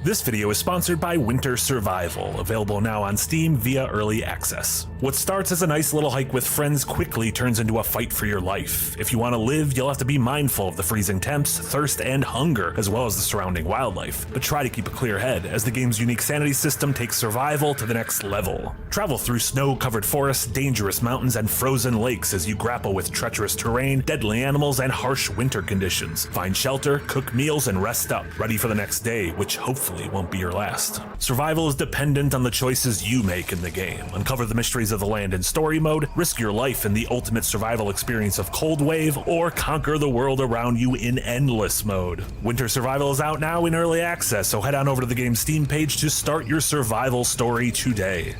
This video is sponsored by Winter Survival, available now on Steam via Early Access. What starts as a nice little hike with friends quickly turns into a fight for your life. If you want to live, you'll have to be mindful of the freezing temps, thirst, and hunger, as well as the surrounding wildlife. But try to keep a clear head, as the game's unique sanity system takes survival to the next level. Travel through snow-covered forests, dangerous mountains, and frozen lakes as you grapple with treacherous terrain, deadly animals, and harsh winter conditions. Find shelter, cook meals, and rest up, ready for the next day, which hopefully won't be your last. Survival is dependent on the choices you make in the game. Uncover the mysteries of the land in story mode, risk your life in the ultimate survival experience of Cold Wave, or conquer the world around you in endless mode. Winter Survival is out now in early access, so head on over to the game's Steam page to start your survival story today.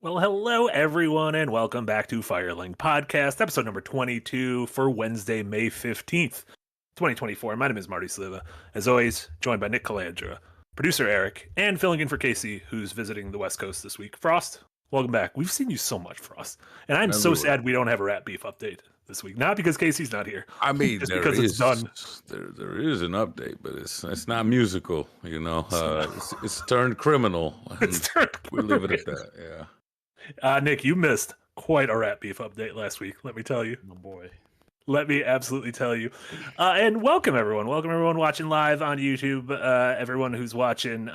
Well, hello everyone, and welcome back to Firelink Podcast, episode number 22 for Wednesday, May 15th, 2024. My name is Marty. As always, joined by Nick Calandra, producer Eric, and filling in for Casey, who's visiting the West Coast this week. Frost, welcome back. We've seen you so much, Frost, and I'm so sad we don't have a rat beef update this week. Not because Casey's not here. I mean, just because it's done. There is an update, but it's not musical. You know, it's turned criminal. It's turned we leave it at that. Yeah. Nick, you missed quite a rat beef update last week, let me tell you. Oh boy. Let me absolutely tell you. And welcome everyone. Welcome everyone watching live on YouTube. Everyone who's watching,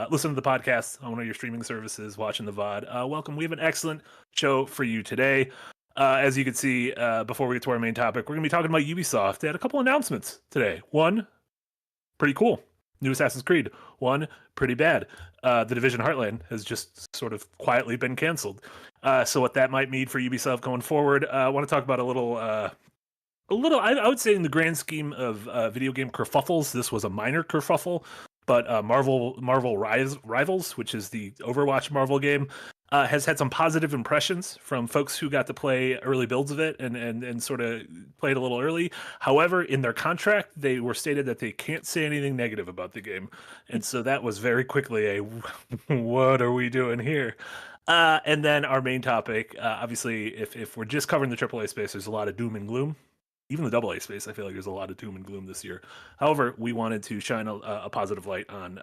listen to the podcast on one of your streaming services, watching the VOD. Welcome. We have an excellent show for you today. As you can see, before we get to our main topic, we're going to be talking about Ubisoft. They had a couple announcements today. One, pretty cool. New Assassin's Creed. One, pretty bad. The Division Heartland has just sort of quietly been canceled. So what that might mean for Ubisoft going forward, I want to talk about a little, I would say in the grand scheme of video game kerfuffles, this was a minor kerfuffle, but Marvel Rivals, which is the Overwatch Marvel game, has had some positive impressions from folks who got to play early builds of it and sort of played a little early. However, in their contract, they were stated that they can't say anything negative about the game. And so that was very quickly a, what are we doing here? And then our main topic, obviously, if we're just covering the AAA space, there's a lot of doom and gloom. Even the AA space, I feel like there's a lot of doom and gloom this year. However, we wanted to shine a positive light on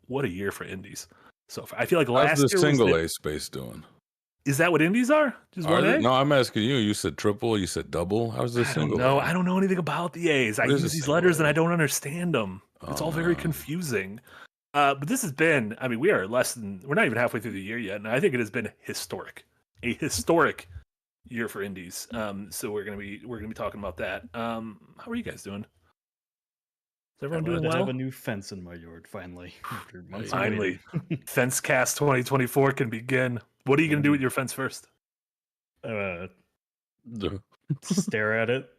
what a year for indies. So I feel like last year the single A space doing? Is that what indies are? Just one A? No, I'm asking you. You said triple. You said double. How's the single? No, I don't know anything about the A's. I use these letters and I don't understand them. It's all very confusing. But this has been. I mean, we're not even halfway through the year yet, and I think it has been historic. A historic year for indies. So we're gonna be talking about that. How are you guys doing? Is everyone doing well? I have a new fence in my yard finally. Finally, Fence Cast 2024 can begin. What are you gonna do with your fence first? Stare at it.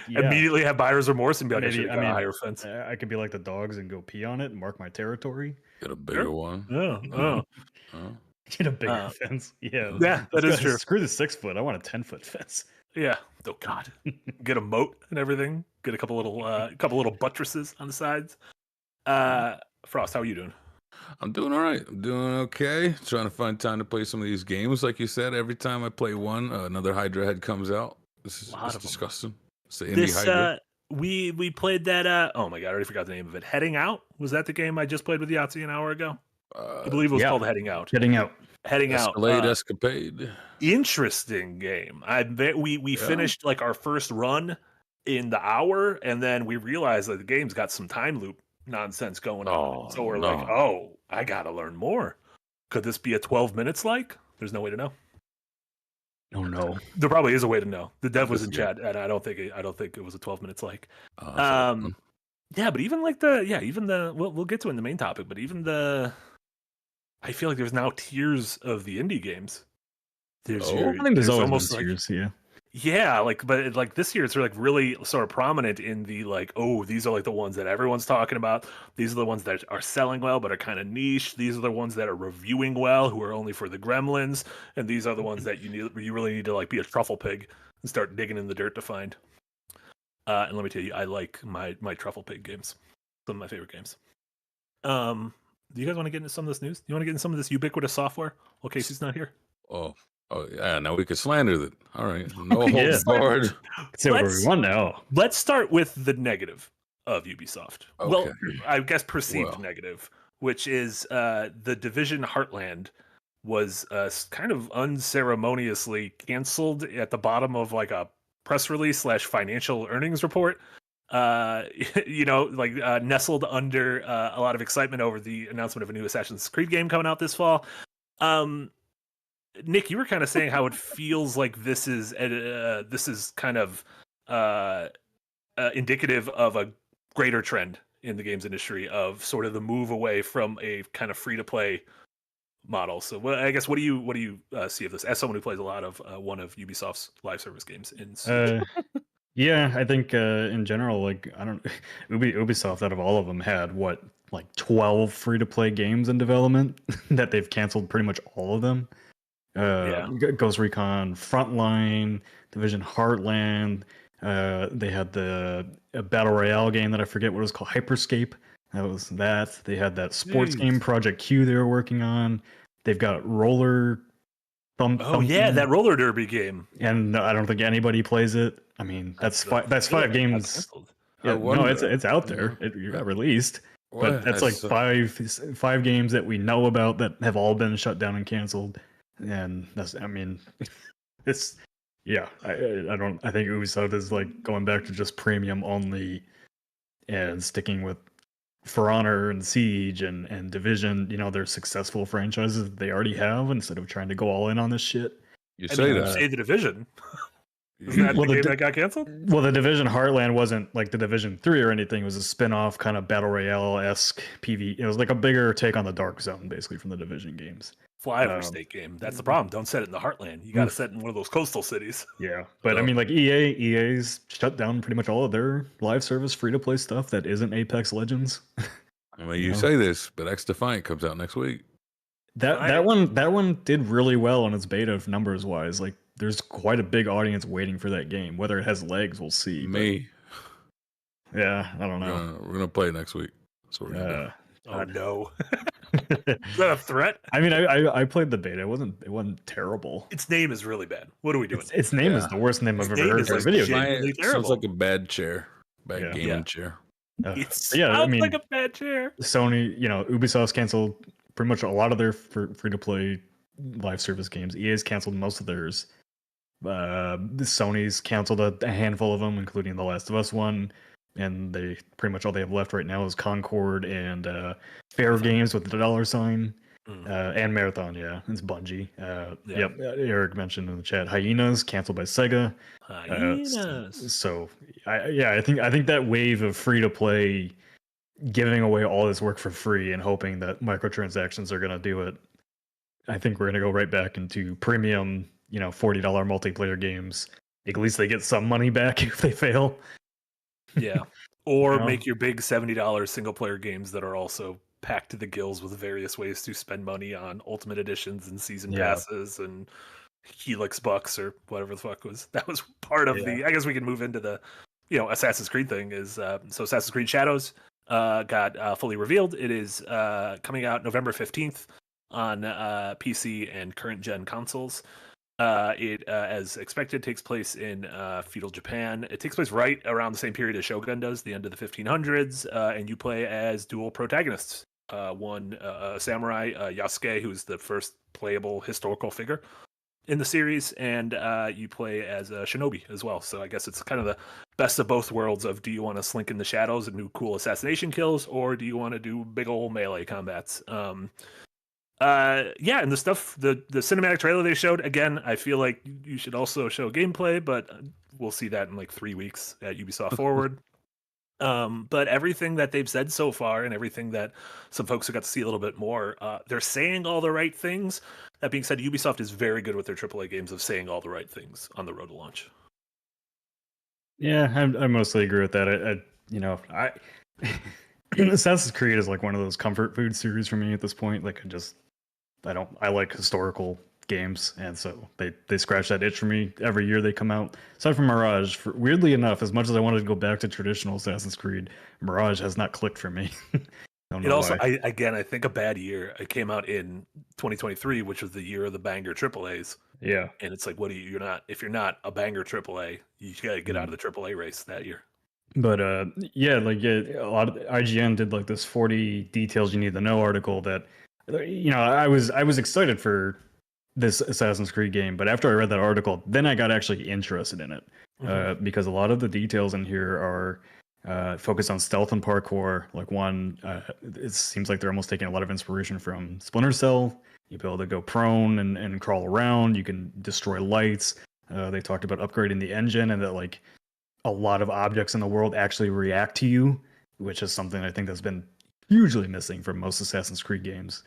Immediately have buyer's remorse and be like, Maybe, I should have got a higher fence. I could be like the dogs and go pee on it and mark my territory. Get a bigger one. Oh. Get a bigger fence. Yeah, that is true. Screw the 6 foot. I want a 10-foot fence. Yeah. Oh God. Get a moat and everything. Get a couple little buttresses on the sides. Frost, how are you doing? I'm doing all right. I'm doing okay. Trying to find time to play some of these games. Like you said, every time I play one, another Hydra head comes out. This is disgusting. It's the indie Hydra. We played that. Oh my God, I already forgot the name of it. Heading Out. Was that the game I just played with Yahtzee an hour ago? I believe it was called Heading Out. Heading Out. Escapade. Interesting game. We finished like our first run in the hour, and then we realized that the game's got some time loop nonsense going on. So we're like, I gotta learn more. Could this be a 12 minutes like? There's no way to know. Oh no. There probably is a way to know. The dev was in chat, and I don't think it was a 12 minutes like. Yeah, but even like we'll get to it in the main topic, but even I feel like there's now tiers of the indie games. I think there's always almost tiers, yeah. Yeah, but like this year, it's like really sort of prominent in the like, oh, these are like the ones that everyone's talking about. These are the ones that are selling well, but are kind of niche. These are the ones that are reviewing well, who are only for the gremlins, and these are the ones that you really need to like be a truffle pig and start digging in the dirt to find. And let me tell you, I like my truffle pig games. Some of my favorite games. Do you guys want to get into some of this news? You want to get into some of this ubiquitous software? Well, Casey's not here. Oh yeah. Now we could slander it. All right. No Yeah. holds barred. Say whatever we want now. Let's start with the negative of Ubisoft. Okay. Well, I guess perceived negative, which is the Division Heartland was kind of unceremoniously canceled at the bottom of like a press release / financial earnings report. Nestled under a lot of excitement over the announcement of a new Assassin's Creed game coming out this fall. Nick, you were kind of saying how it feels like this is kind of indicative of a greater trend in the games industry of sort of the move away from a kind of free to play model. So, I guess what do you see of this as someone who plays a lot of one of Ubisoft's live service games in Switch? Yeah, I think in general, like Ubisoft out of all of them had what, like 12 free to play games in development that they've canceled pretty much all of them. Ghost Recon Frontline, Division Heartland. They had the Battle Royale game that I forget what it was called, Hyperscape. That was that. They had that sports game, Project Q, they were working on. They've got Roller that roller derby game. And I don't think anybody plays it. I mean, that's five games. Yeah, no, it's out there. It got released. But that's like five games that we know about that have all been shut down and canceled. And that's, I mean, it's, yeah, I think Ubisoft is like going back to just premium only and sticking with For Honor and Siege and Division, they're successful franchises that they already have instead of trying to go all in on this shit. You say the Division. Isn't that the game that got canceled? Well, the Division Heartland wasn't like the Division 3 or anything. It was a spin-off kind of Battle Royale-esque PvE. It was like a bigger take on the Dark Zone, basically, from the Division games. Flyover state game. That's the problem. Don't set it in the Heartland. You got to set it in one of those coastal cities. Yeah, but I mean, like EA's shut down pretty much all of their live service free-to-play stuff that isn't Apex Legends. I mean, you say this, but X Defiant comes out next week. That one did really well on its beta numbers wise. Like, there's quite a big audience waiting for that game. Whether it has legs, we'll see. Me. But, yeah, I don't know. We're gonna play it next week. That's what we're gonna do. Oh no. Is that a threat? I mean, I played the beta. It wasn't terrible. Its name is really bad. What are we doing? Its name is the worst name I've ever heard for a video game. It sounds like a bad chair. Gaming chair. It sounds like a bad chair. Sony, Ubisoft's canceled pretty much a lot of their free to play live service games. EA's canceled most of theirs. Sony's canceled a handful of them, including the Last of Us one. And they pretty much all they have left right now is Concord and Fair Games with the $sign. And Marathon, it's Bungie. Yep, Eric mentioned in the chat, Hyenas canceled by Sega. I think that wave of free to play, giving away all this work for free and hoping that microtransactions are going to do it. I think we're going to go right back into premium, $40 multiplayer games. At least they get some money back if they fail. Yeah. Or make your big $70 single player games that are also packed to the gills with various ways to spend money on ultimate editions and season passes and Helix bucks or whatever the fuck that was part of the, I guess we can move into the, Assassin's Creed thing is, so Assassin's Creed Shadows got fully revealed. It is coming out November 15th on PC and current gen consoles. It, as expected, takes place in feudal Japan. It takes place right around the same period as Shogun does, the end of the 1500s, and you play as dual protagonists. One samurai, Yasuke, who's the first playable historical figure in the series, and you play as a shinobi as well. So I guess it's kind of the best of both worlds of, do you want to slink in the shadows and do cool assassination kills, or do you want to do big old melee combats? And the stuff, the cinematic trailer they showed, again, I feel like you should also show gameplay, but we'll see that in like 3 weeks at Ubisoft Forward. But everything that they've said so far and everything that some folks who got to see a little bit more, they're saying all the right things. That being said, Ubisoft is very good with their AAA games of saying all the right things on the road to launch. Yeah, I mostly agree with that. I Assassin's Creed is like one of those comfort food series for me at this point. Like I like historical games, and so they scratch that itch for me every year they come out. Aside from Mirage, weirdly enough, as much as I wanted to go back to traditional Assassin's Creed, Mirage has not clicked for me. Don't It know also, why. I think a bad year. It came out in 2023, which was the year of the banger AAAs. Yeah, And it's like, if you're not a banger AAA, you got to get out of the AAA race that year. But a lot of IGN did like this 40 details you need to know article that I was excited for this Assassin's Creed game, but after I read that article, then I got actually interested in it because a lot of the details in here are focused on stealth and parkour. Like it seems like they're almost taking a lot of inspiration from Splinter Cell. You'll be able to go prone and crawl around. You can destroy lights. They talked about upgrading the engine and that like a lot of objects in the world actually react to you, which is something I think that's been hugely missing from most Assassin's Creed games.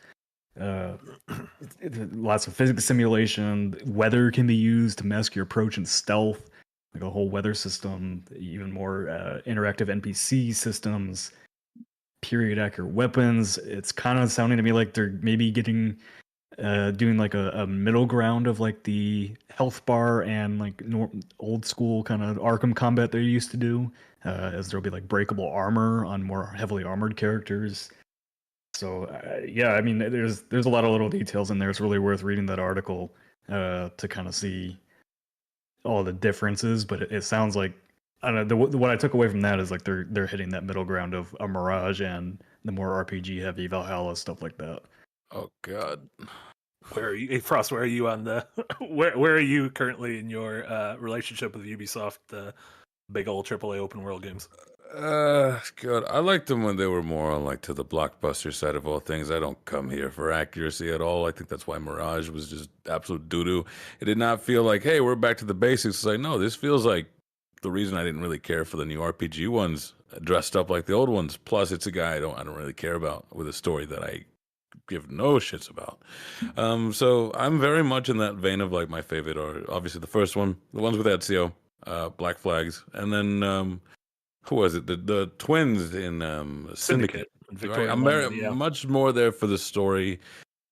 Lots of physics simulation. Weather can be used to mask your approach and stealth, like a whole weather system, even more interactive NPC systems, period accurate weapons. It's kind of sounding to me like they're maybe doing like a middle ground of like the health bar and like old school kind of Arkham combat they used to do, as there'll be like breakable armor on more heavily armored characters. So yeah, I mean, there's a lot of little details in there. It's really worth reading that article to kind of see all the differences. But it sounds like I don't know. What I took away from that is like they're hitting that middle ground of a Mirage and the more RPG heavy Valhalla stuff like that. Oh God. Where are you, hey, Frost? Where are you on the? Where are you currently in your relationship with Ubisoft, the big old AAA open world games? God, I liked them when they were more on like to the blockbuster side of all things. I don't come here for accuracy at all. I think that's why Mirage was just absolute doo doo. It did not feel like, hey, we're back to the basics. It's like, no, this feels like the reason I didn't really care for the new RPG ones, dressed up like the old ones. Plus, it's a guy I don't really care about with a story that I give no shits about. So I'm very much in that vein of like my favorite are obviously the first one, the ones with Ezio, Black Flags, and then who was it? The twins in Syndicate. Right? I'm much more there for the story.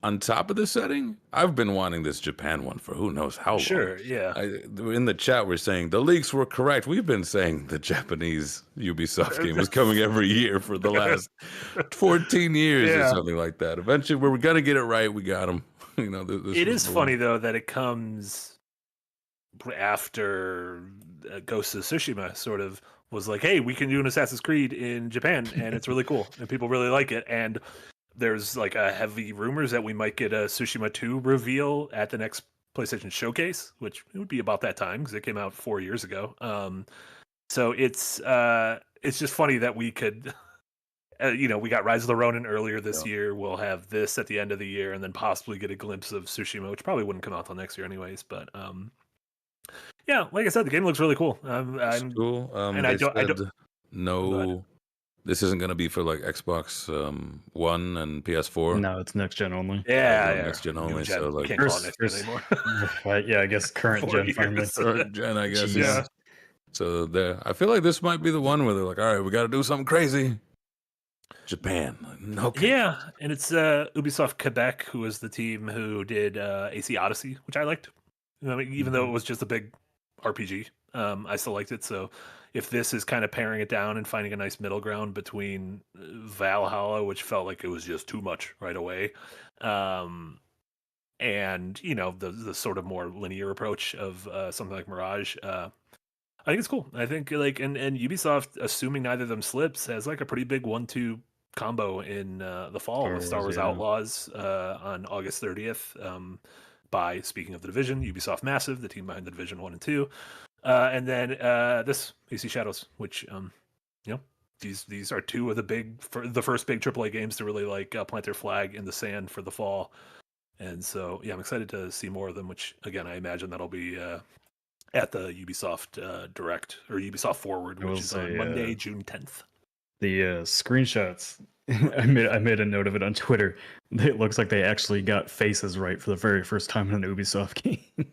On top of the setting, I've been wanting this Japan one for who knows how long. Sure, yeah. In the chat, we're saying the leaks were correct. We've been saying the Japanese Ubisoft game was coming every year for the last 14 years or something like that. Eventually, we're going to get it right. We got them. It is funny, though, that it comes after Ghost of Tsushima sort of was like, hey, we can do an Assassin's Creed in Japan, and it's really cool, and people really like it. And there's like a heavy rumors that we might get a Tsushima 2 reveal at the next PlayStation Showcase, which would be about that time because it came out 4 years ago. So it's just funny that we could, we got Rise of the Ronin earlier this year. We'll have this at the end of the year, and then possibly get a glimpse of Tsushima, which probably wouldn't come out till next year anyways. But yeah, like I said, the game looks really cool. It's cool. And I don't. No, this isn't going to be for like Xbox One and PS4. No, it's next gen only. Yeah, next gen only. So like, can't call it next gen anymore. Right, yeah, I guess current gen finally. Current gen, I guess. Yeah. So there, I feel like this might be the one where they're like, all right, we got to do something crazy. Japan, okay. Yeah, and it's Ubisoft Quebec, who was the team who did AC Odyssey, which I liked. Even though it was just a big RPG, I still liked it. So if this is kind of paring it down and finding a nice middle ground between Valhalla, which felt like it was just too much right away, and the sort of more linear approach of something like Mirage, I think it's cool. I think like and Ubisoft, assuming neither of them slips, has like a pretty big 1-2 combo in the fall with Star Wars Outlaws on August 30th. By speaking of the Division, Ubisoft Massive, the team behind the Division 1 and 2. And then this AC Shadows, which these are two of the first big AAA games to really like plant their flag in the sand for the fall. And so I'm excited to see more of them, which again I imagine that'll be at the Ubisoft Direct or Ubisoft Forward, which is on Monday, June 10th. The screenshots, I made a note of it on Twitter. It looks like they actually got faces right for the very first time in an Ubisoft game.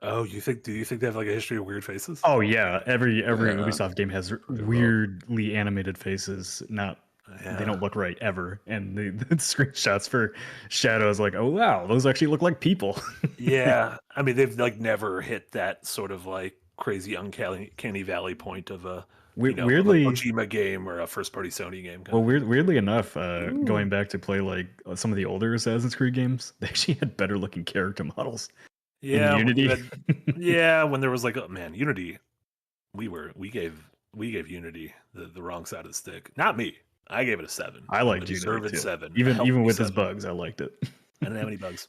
Oh, do you think they have like a history of weird faces? Oh yeah, every Ubisoft game has weirdly animated faces. They don't look right ever, and the screenshots for Shadows like, oh wow, those actually look like people. Yeah, I mean they've like never hit that sort of like crazy uncanny valley point of a of a weirdly Kojima game or a first party Sony game. weirdly enough, going back to play like some of the older Assassin's Creed games, they actually had better looking character models in Unity. When there was like, oh man, Unity, we gave Unity the wrong side of the stick. Not me. I gave it a 7. I liked Unity too. 7. Even with its bugs, I liked it. I didn't have any bugs.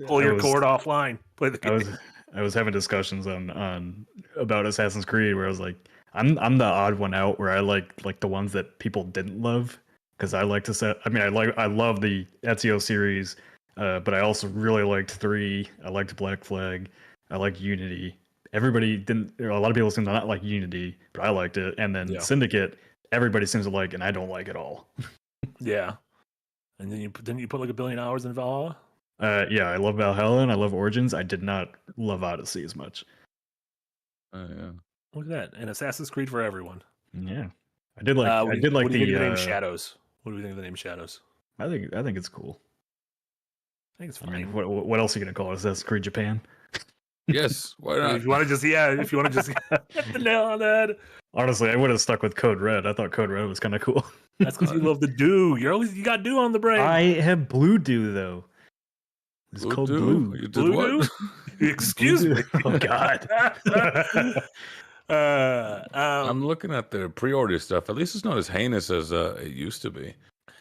Pull your cord offline. Play the game. I was having discussions on about Assassin's Creed where I was like, I'm the odd one out where I like the ones that people didn't love because I like to set. I mean, I love the Ezio series, but I also really liked 3. I liked Black Flag. I liked Unity. Everybody didn't. A lot of people seem to not like Unity, but I liked it. And then Syndicate, everybody seems to like, and I don't like it all. Yeah. And then didn't you put like 1 billion hours in Valhalla? Yeah, I love Valhalla and I love Origins. I did not love Odyssey as much. Oh yeah. Look at that. And Assassin's Creed for everyone. Yeah. I did like what do you think the name Shadows. What do we think of the name Shadows? I think it's cool. I think it's fine. I mean, what else are you gonna call it? Assassin's Creed Japan? Yes, why not? If you want to just hit the nail on the head. Honestly, I would have stuck with Code Red. I thought Code Red was kind of cool. That's because you love the dew. You got dew on the brain. I have Blue Dew though. It's called Blue. You did what? Excuse me. Oh God. I'm looking at their pre-order stuff. At least it's not as heinous as it used to be.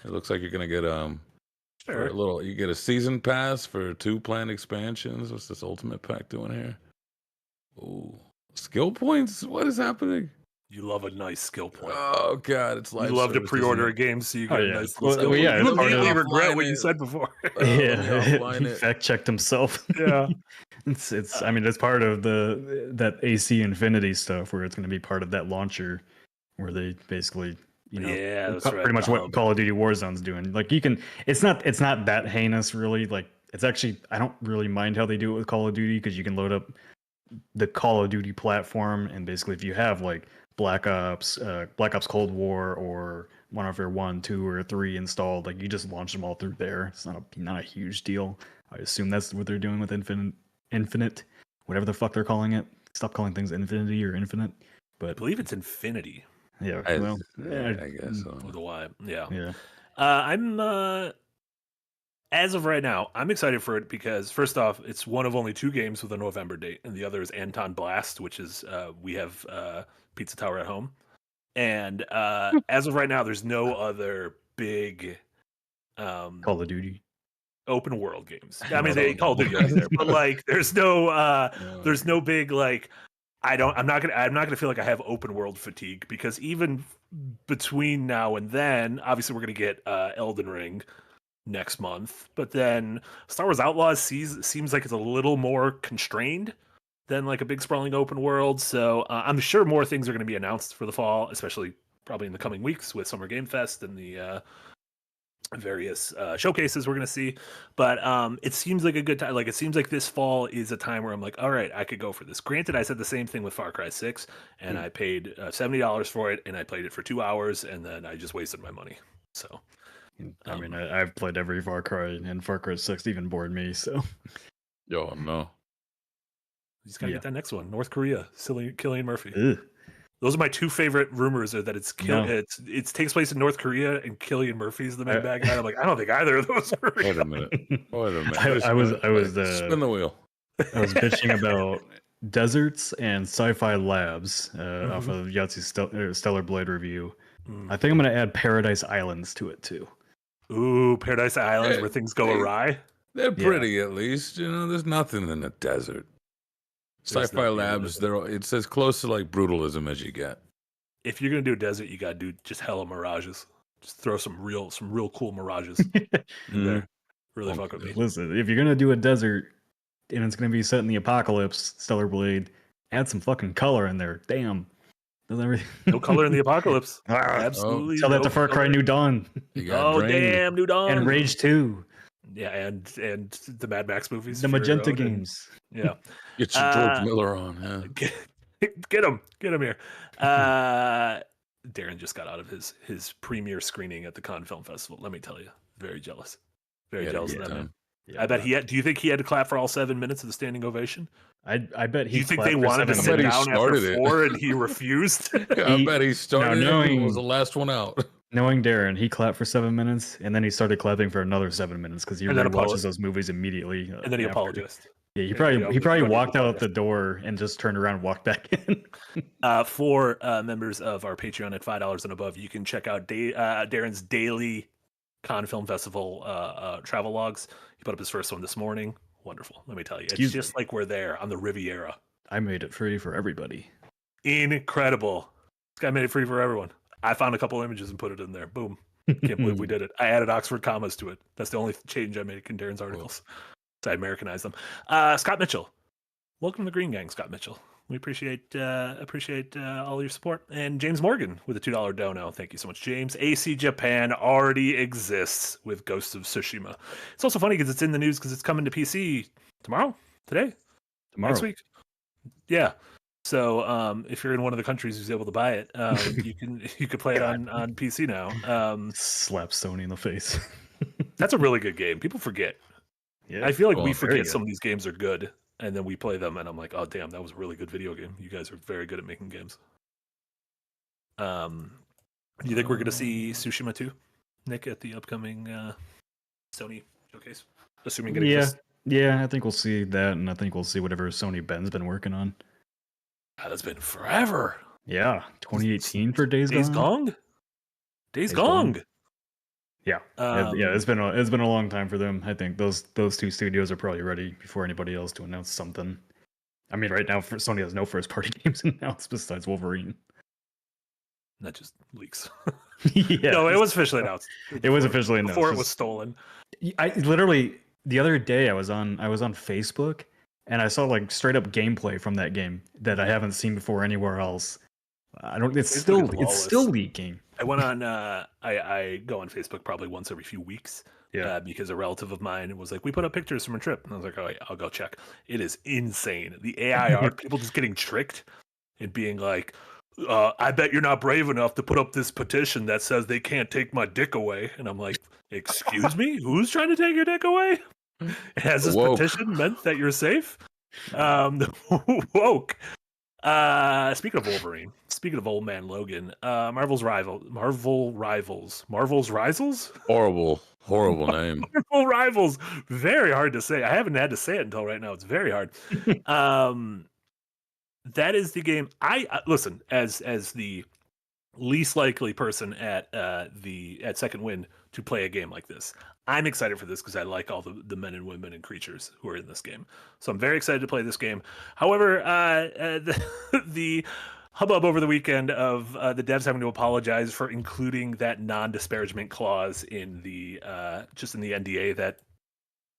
It looks like you're gonna get for a little. You get a season pass for 2 planned expansions. What's this Ultimate Pack doing here? Ooh, skill points. What is happening? You love a nice skill point. Oh God, it's like you love to pre-order a game so you get a nice skill point. Yeah, you immediately regret what you said before. He fact checked himself. Yeah, it's. I mean, it's part of that AC Infinity stuff where it's going to be part of that launcher, where they basically. That's pretty much what Call of Duty Warzone's doing. Like it's not that heinous really. Like it's actually, I don't really mind how they do it with Call of Duty because you can load up the Call of Duty platform and basically if you have like Black Ops Cold War or Modern Warfare 1, 2, or 3 installed, like you just launch them all through there. It's not a huge deal. I assume that's what they're doing with Infinite, whatever the fuck they're calling it. Stop calling things Infinity or Infinite. But I believe it's Infinity. Yeah, I guess so. With a Y. Yeah. Yeah. I'm as of right now, I'm excited for it because first off, it's one of only 2 games with a November date, and the other is Anton Blast, which is we have Pizza Tower at home. And as of right now, there's no other big Call of Duty open world games. I mean, they Call of Duty right there, but like there's no big like I'm not gonna feel like I have open world fatigue because even between now and then, obviously we're gonna get Elden Ring next month, but then Star Wars Outlaws seems like it's a little more constrained than like a big sprawling open world. So I'm sure more things are going to be announced for the fall, especially probably in the coming weeks with Summer Game Fest and the various showcases we're going to see. But it seems like a good time. Like it seems like this fall is a time where I'm like, all right, I could go for this. Granted, I said the same thing with Far Cry 6 and I paid $70 for it and I played it for 2 hours and then I just wasted my money. So I mean, I've played every Far Cry and Far Cry 6 even bored me, so yo, no. You just gotta get that next one. North Korea, Cillian Murphy. Ugh. Those are my 2 favorite rumors. Are that it takes place in North Korea and Cillian Murphy's the main bad guy. I'm like, I don't think either of those are real. Wait a minute. I was spin the wheel. I was bitching about deserts and sci-fi labs off of Yahtzee's Stellar Blade review. I think I'm gonna add Paradise Islands to it too. Ooh, Paradise Islands where things go awry. They're pretty at least. You know, there's nothing in the desert. Sci-fi labs, it's as close to like brutalism as you get. If you're gonna do a desert, you gotta do just hella mirages. Just throw some real cool mirages in there. Really fuck with me. Listen, if you're gonna do a desert and it's gonna be set in the apocalypse, Stellar Blade, add some fucking color in there. Damn. No color in the apocalypse. Absolutely. Tell that to Far Cry New Dawn. Damn, New Dawn. And Rage 2. Yeah, and the Mad Max movies. The Magenta games. Yeah. Get your George Miller on. Yeah. Get him here. Darren just got out of his premiere screening at the Cannes Film Festival. Let me tell you, very jealous. Very jealous of that man. Yeah, I bet he had. Do you think he had to clap for all 7 minutes of the standing ovation? I bet he. Do you think they wanted to sit down after 4 and he refused? I bet he started. Knowing was the last one out. Knowing Darren, he clapped for 7 minutes and then he started clapping for another 7 minutes because he watches those movies immediately. And then he apologized. Yeah, he probably walked out the door and just turned around and walked back in. For members of our Patreon at $5 and above, you can check out Darren's daily Cannes Film Festival travel logs. He put up his first one this morning. Wonderful. Let me tell you. It's just like we're there on the Riviera. I made it free for everybody. Incredible. This guy made it free for everyone. I found a couple images and put it in there. Boom. Can't believe we did it. I added Oxford commas to it. That's the only change I made in Darren's articles. So I Americanized them. Scott Mitchell. Welcome to the Green Gang, Scott Mitchell. We appreciate all your support. And James Morgan with a $2 dono. Thank you so much, James. AC Japan already exists with Ghosts of Tsushima. It's also funny because it's in the news because it's coming to PC tomorrow, next week. Yeah. So if you're in one of the countries who's able to buy it, you can play it on PC now. Slap Sony in the face. That's a really good game. People forget. Yeah, I feel like we forget some of these games are good. And then we play them, and I'm like, oh, damn, that was a really good video game. You guys are very good at making games. Do you think we're going to see Tsushima 2, Nick, at the upcoming Sony showcase? Assuming it exists? Yeah, I think we'll see that, and I think we'll see whatever Sony Ben's been working on. God, that's been forever. Yeah, 2018 for Days Gone? Days Gone! Yeah, it's been a long time for them. I think those two studios are probably ready before anybody else to announce something. I mean, right now Sony has no first party games announced besides Wolverine. That just leaks. Yeah, no, it was officially announced. It was officially announced before it was stolen. I literally the other day I was on Facebook and I saw like straight up gameplay from that game that I haven't seen before anywhere else. It's still leaking. I went on. I go on Facebook probably once every few weeks. Yeah. Because a relative of mine was like, "We put up pictures from a trip," and I was like, "Oh, yeah, I'll go check." It is insane. The AI art, people just getting tricked and being like, "I bet you're not brave enough to put up this petition that says they can't take my dick away." And I'm like, "Excuse me, who's trying to take your dick away? Has this petition meant that you're safe?" Woke. Speaking of Wolverine, speaking of Old Man Logan, Marvel Rivals. Horrible name. Marvel Rivals. Very hard to say. I haven't had to say it until right now. It's very hard. That is the game. I listen as the least likely person at Second Wind to play a game like this. I'm excited for this because I like all the men and women and creatures who are in this game. So I'm very excited to play this game. However, the hubbub over the weekend of the devs having to apologize for including that non-disparagement clause in the NDA that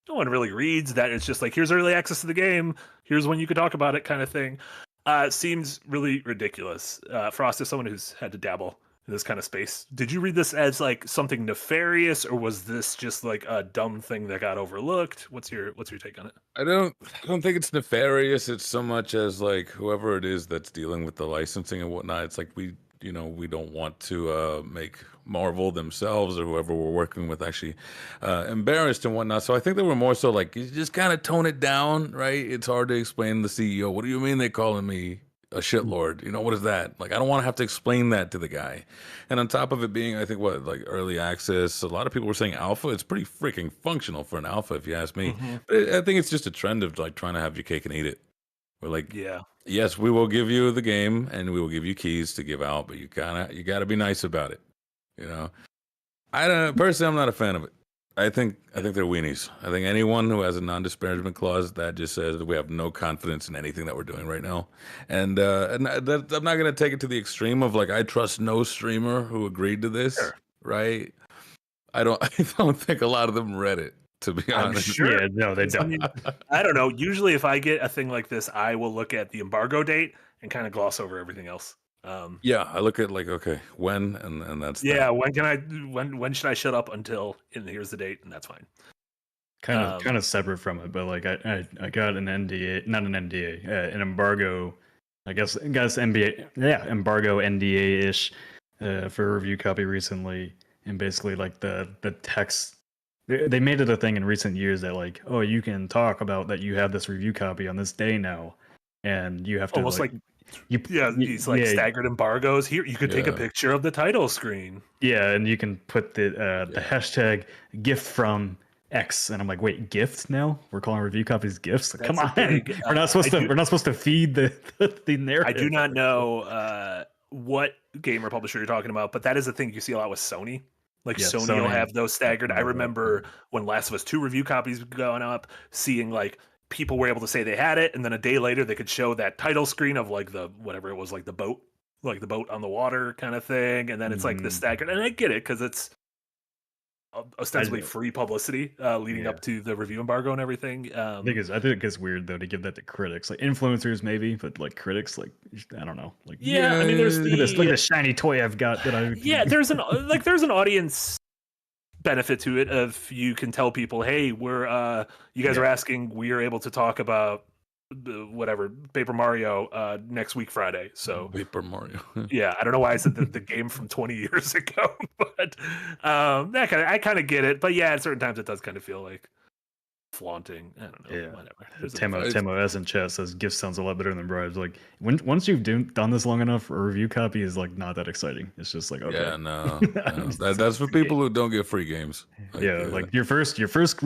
no one really reads, that it's just like, here's early access to the game, here's when you could talk about it kind of thing, seems really ridiculous. Frost is someone who's had to dabble in this kind of space. Did you read this as like something nefarious, or was this just like a dumb thing that got overlooked? What's your take on it? I don't think it's nefarious. It's so much as like whoever it is that's dealing with the licensing and whatnot. It's like we don't want to make Marvel themselves or whoever we're working with actually embarrassed and whatnot. So I think they were more so like, you just kind of tone it down, right? It's hard to explain to the CEO. What do you mean they calling me a shitlord? What is that? Like, I don't want to have to explain that to the guy. And on top of it being, I think, like early access, a lot of people were saying alpha. It's pretty freaking functional for an alpha, if you ask me. Mm-hmm. But I think it's just a trend of like trying to have your cake and eat it. We're like, yes, we will give you the game and we will give you keys to give out, but you got to be nice about it. I don't personally, I'm not a fan of it. I think they're weenies. I think anyone who has a non-disparagement clause that just says that we have no confidence in anything that we're doing right now, and I'm not going to take it to the extreme of like I trust no streamer who agreed to this, right? I don't think a lot of them read it, to be honest. Sure. Yeah, no, they don't. I don't know. Usually, if I get a thing like this, I will look at the embargo date and kind of gloss over everything else. I look at like, okay, when, and that's when should I shut up until, and here's the date, and that's fine. kind of separate from it, but like I got an NDA, not an NDA, an embargo. I guess NBA, yeah, embargo NDA ish for a review copy recently, and basically like the text. They made it a thing in recent years that like, oh, you can talk about that you have this review copy on this day now, and you have to almost like these like staggered embargoes. Here, you could take a picture of the title screen. Yeah, and you can put the hashtag gift from X, and I'm like, wait, gift now? We're calling review copies gifts? Like, come on, we're not supposed to feed the narrative. I do not know what game or publisher you're talking about, but that is a thing you see a lot with Sony. Like Sony will have those staggered. I remember when Last of Us 2 review copies were going up, seeing like people were able to say they had it, and then a day later they could show that title screen of like the whatever it was, like the boat on the water kind of thing, and then it's like the staggered. And I get it because it's ostensibly free publicity leading up to the review embargo and everything. I think it's weird though to give that to critics, like influencers maybe, but like critics, like I don't know, like I mean, there's look at the shiny toy I've got that I there's an audience benefit to it if you can tell people, hey, we're you guys are asking, we are able to talk about whatever Paper Mario next week Friday. So Paper Mario. I don't know why I said the game from 20 years ago, but I kind of get it. But yeah, at certain times it does kind of feel like flaunting. I don't know. Whatever. Temo S in chat says gift sounds a lot better than bribes. Like once you've done this long enough, a review copy is like not that exciting. It's just like, okay. Yeah, no. That's for people who don't get free games. Like, like your first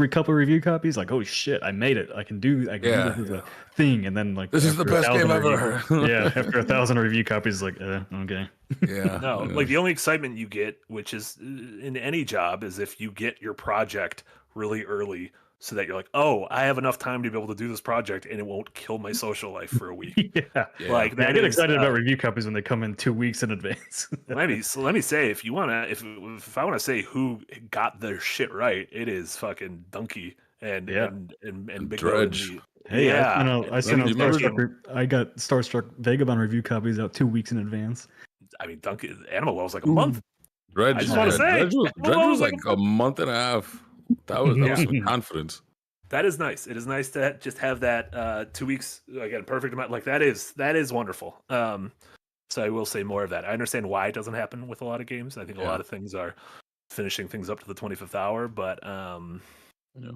couple review copies, like, oh shit, I made it. I can do this as a thing, and then like this is the best game ever. After 1,000 review copies, like, okay. Yeah. No, like the only excitement you get, which is in any job, is if you get your project really early, so that you're like, oh, I have enough time to be able to do this project, and it won't kill my social life for a week. Like that. I get excited about review copies when they come in 2 weeks in advance. let me say, if you wanna, if I want to say who got their shit right, it is fucking Donkey and Big Dredge. Hey, I got Starstruck Vagabond review copies out 2 weeks in advance. I mean, Donkey Animal Well was like a month. Dredge, I just want to say, Dredge was like a month and a half. That was some confidence. That is nice. It is nice to just have that 2 weeks again, perfect amount. Like that is wonderful. So I will say more of that. I understand why it doesn't happen with a lot of games. I think a lot of things are finishing things up to the 25th hour, but that is.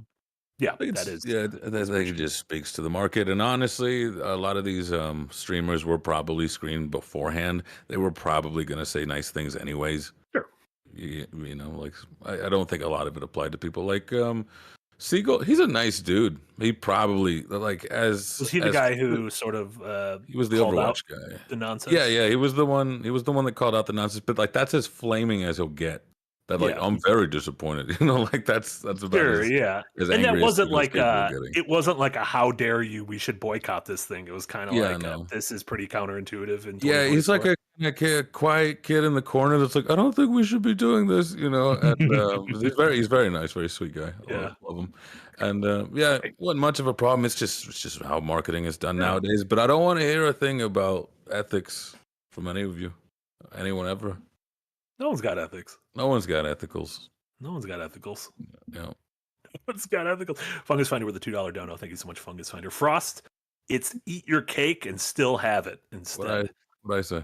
Yeah, I think it just speaks to the market. And honestly, a lot of these streamers were probably screened beforehand. They were probably going to say nice things anyways. Sure. You know, like I don't think a lot of it applied to people like Siegel. He's a nice dude. He probably like was he the guy who sort of he was the Overwatch guy. The nonsense. Yeah, he was the one. He was the one that called out the nonsense. But like that's as flaming as he'll get. That like I'm very disappointed. You know, like that's about as and that wasn't like it wasn't like a how dare you, we should boycott this thing. It was kind of this is pretty counterintuitive. And he's like a quiet kid in the corner that's like, I don't think we should be doing this. You know, and he's very nice, very sweet guy. I love him. And it wasn't much of a problem. It's just how marketing is done nowadays. But I don't want to hear a thing about ethics from any of you, anyone ever. No one's got ethics. No one's got ethicals. No one's got ethicals. Yeah. No one's got ethicals. Fungus Finder with the $2 dono. Thank you so much, Fungus Finder. Frost, it's eat your cake and still have it instead. What I say?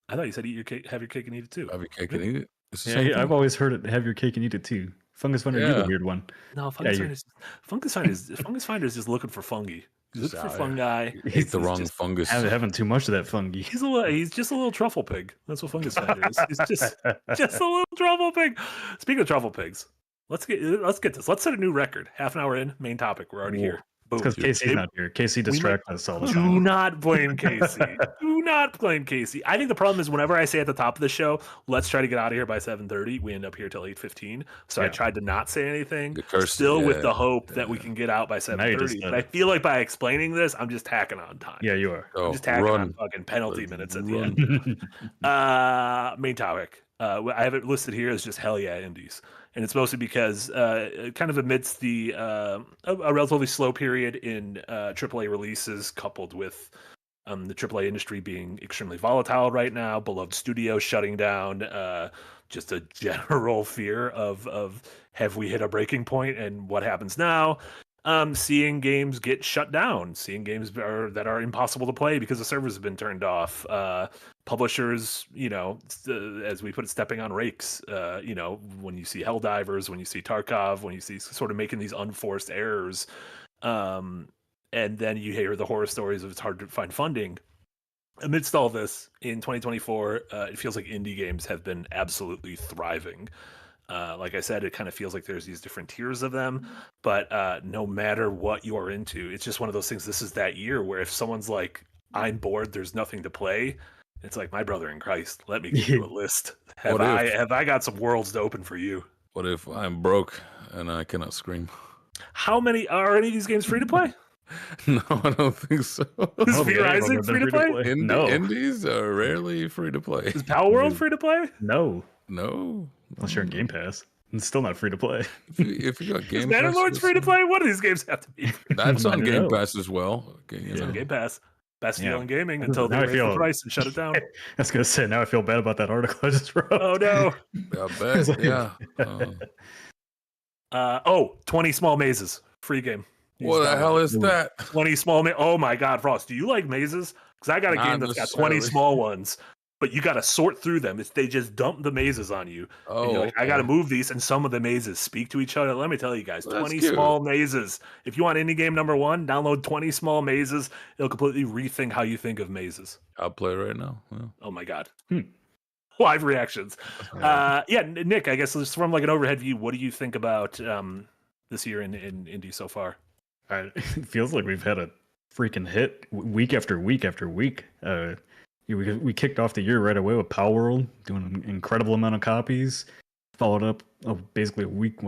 I thought you said eat your cake, have your cake and eat it too. Have your cake and eat it? Yeah, I've always heard it, have your cake and eat it too. Fungus Finder, you're the weird one. No, Fungus Finder is just looking for fungi. He's looking for fungi. He's the wrong fungus. Having too much of that fungi. He's just a little truffle pig. That's what Fungus Finder is. He's just a little truffle pig. Speaking of truffle pigs, let's get this. Let's set a new record. Half an hour in, main topic. We're already here. Boom. Because Casey's not here. Casey distracts us all the time. Do not blame Casey. Do not blame Casey. I think the problem is whenever I say at the top of the show, let's try to get out of here by 7:30, we end up here till 8:15. So I tried to not say anything, still with the hope that we can get out by 7:30. But I feel like by explaining this, I'm just tacking on time. Yeah, you are. I'm just tacking on fucking penalty minutes at the end. Main topic. I have it listed here as just hell yeah indies. And it's mostly because kind of amidst the a relatively slow period in AAA releases, coupled with the AAA industry being extremely volatile right now, beloved studios shutting down, just a general fear of have we hit a breaking point and what happens now? Seeing games get shut down, seeing games that are impossible to play because the servers have been turned off. Publishers, as we put it, stepping on rakes. When you see Helldivers, when you see Tarkov, when you see sort of making these unforced errors, and then you hear the horror stories of it's hard to find funding. Amidst all this, in 2024, it feels like indie games have been absolutely thriving. Like I said, it kind of feels like there's these different tiers of them, but no matter what you're into, it's just one of those things. This is that year where if someone's like, I'm bored, there's nothing to play, it's like, my brother in Christ, let me give you a list. Have I got some worlds to open for you? What if I'm broke and I cannot scream? How many are any of these games free to play? No, I don't think so. Is V-Rising free to play? No. Indies are rarely free to play. Is Power World free to play? No. Unless you're in Game Pass. It's still not free to play. If you got Game Pass, Bannerlord's free to play. What do these games have to be? That's on Game Pass as well. Okay, it's on Game Pass. Best deal in gaming until they raise the price and shut it down. I was gonna say, now I feel bad about that article I just wrote. Oh no. I bet. Yeah. 20 small mazes. Free game. What the hell is that? 20 small Oh my God, Frost. Do you like mazes? Because I got a game that's got 20 small ones, but you got to sort through them. If they just dump the mazes on you, and you're like, I got to move these, and some of the mazes speak to each other. Let me tell you guys, 20 small mazes. If you want indie game number 1, download 20 small mazes. It'll completely rethink how you think of mazes. I'll play right now. Yeah. Oh my God. Live reactions. Nick, I guess just from like an overhead view, what do you think about this year in indie so far? It feels like we've had a freaking hit week after week after week. We kicked off the year right away with Power World, doing an incredible amount of copies. Followed up basically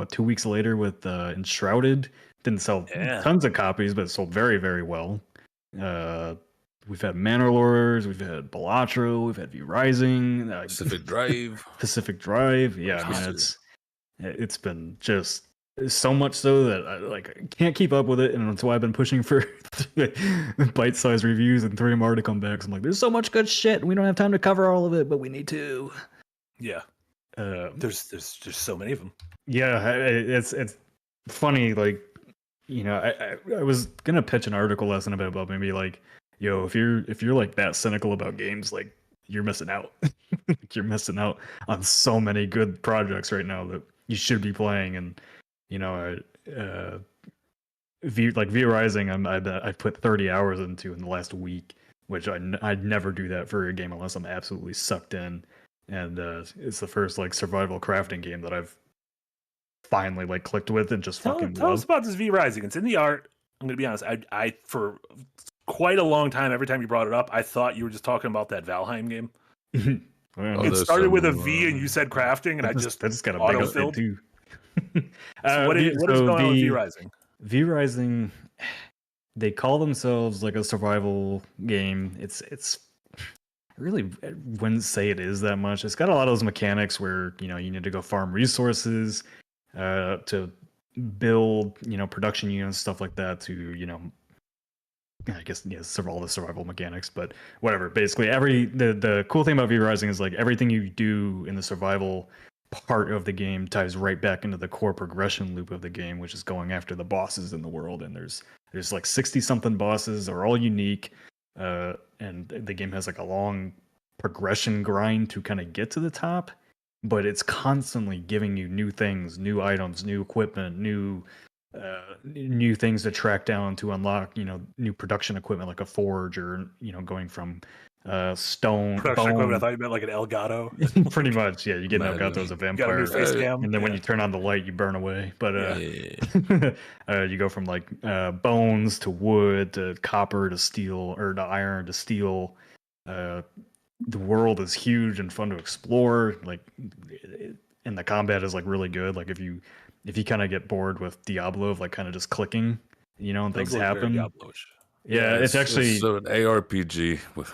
2 weeks later with Enshrouded. Didn't sell tons of copies, but it sold very, very well. We've had Manor Lords, we've had Balatro, we've had V-Rising, Pacific Drive. Yeah, I mean it's been just so much so that I can't keep up with it, and that's why I've been pushing for bite-sized reviews and 3 more to come back. So I'm like, there's so much good shit, and we don't have time to cover all of it, but we need to. Yeah, there's just so many of them. Yeah, it's funny. Like, I was gonna pitch an article lesson about maybe like, if you're like that cynical about games, like you're missing out. You're missing out on so many good projects right now that you should be playing, and V-Rising, I put 30 hours into in the last week, which I'd never do that for a game unless I'm absolutely sucked in. And it's the first like survival crafting game that I've finally like clicked with and just fucking tell us about this V-Rising. It's in the art. I'm gonna be honest. I for quite a long time, every time you brought it up, I thought you were just talking about that Valheim game. It started with a V and you said crafting, and I just got a big filled too. So what is going on with V-Rising? V-Rising, they call themselves like a survival game. It's I really wouldn't say it is that much. It's got a lot of those mechanics where you need to go farm resources to build production units, stuff like that to I guess all the survival mechanics, but whatever. Basically, the cool thing about V-Rising is like everything you do in the survival part of the game ties right back into the core progression loop of the game, which is going after the bosses in the world. And there's like 60 something bosses. They're all unique, and the game has like a long progression grind to kind of get to the top. But it's constantly giving you new things, new items, new equipment, new things to track down to unlock, new production equipment like a forge, or going from stone production equipment. I thought you meant like an Elgato. Pretty much, yeah. You get an Elgato as a vampire, and then when you turn on the light, you burn away. But you go from like bones to wood to copper to steel, or to iron to steel. The world is huge and fun to explore. Like, and the combat is like really good. Like if you kind of get bored with Diablo of like kind of just clicking, and things happen. Yeah, it's actually an ARPG with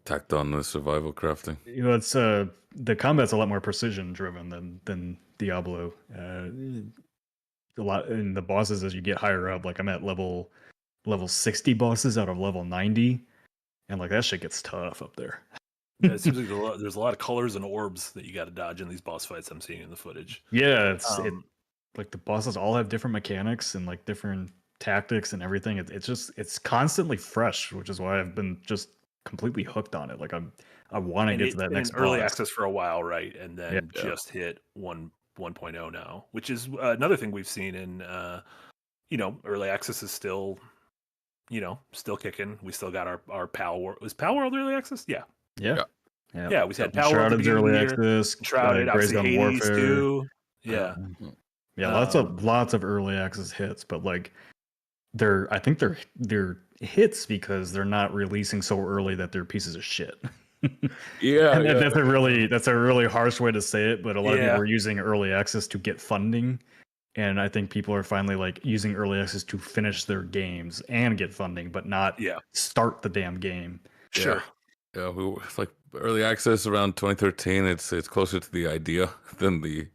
tacked on the survival crafting. It's the combat's a lot more precision driven than Diablo. A lot in the bosses as you get higher up. Like I'm at level 60 bosses out of level 90. and like that shit gets tough up there. Yeah, it seems like there's a lot of colors and orbs that you got to dodge in these boss fights I'm seeing in the footage. Yeah, like the bosses all have different mechanics and like different tactics and everything. It's constantly fresh, which is why I've been just completely hooked on it. Like I want to get to that next in early boss. access for a while, right? And then just hit 1.0 now, which is another thing we've seen in early access is still still kicking. We still got our Pal World. Was Pal World early access? Yeah. Yeah, we had Pal World Shrouded's early access, Shrouded, obviously Hades Warfare too. Yeah. Lots of early access hits, but like I think they're hits because they're not releasing so early that they're pieces of shit. That's a really harsh way to say it, but a lot of people are using early access to get funding, and I think people are finally like using early access to finish their games and get funding, but not start the damn game. Sure. Yeah, like early access around 2013. It's closer to the idea than the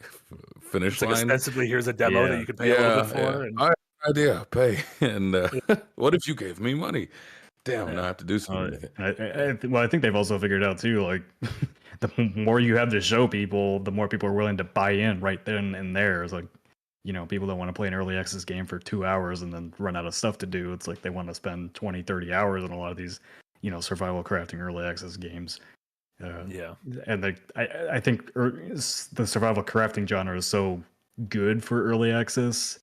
finish line. Ostensibly, here's a demo that you could pay a little bit for. And... All right, idea, pay. And what if you gave me money? Damn, now I have to do something with it. I think they've also figured out too, like the more you have to show people, the more people are willing to buy in right then and there. It's like, people don't want to play an early access game for 2 hours and then run out of stuff to do. It's like they want to spend 20, 30 hours on a lot of these, survival crafting early access games. And I think the survival crafting genre is so good for early access,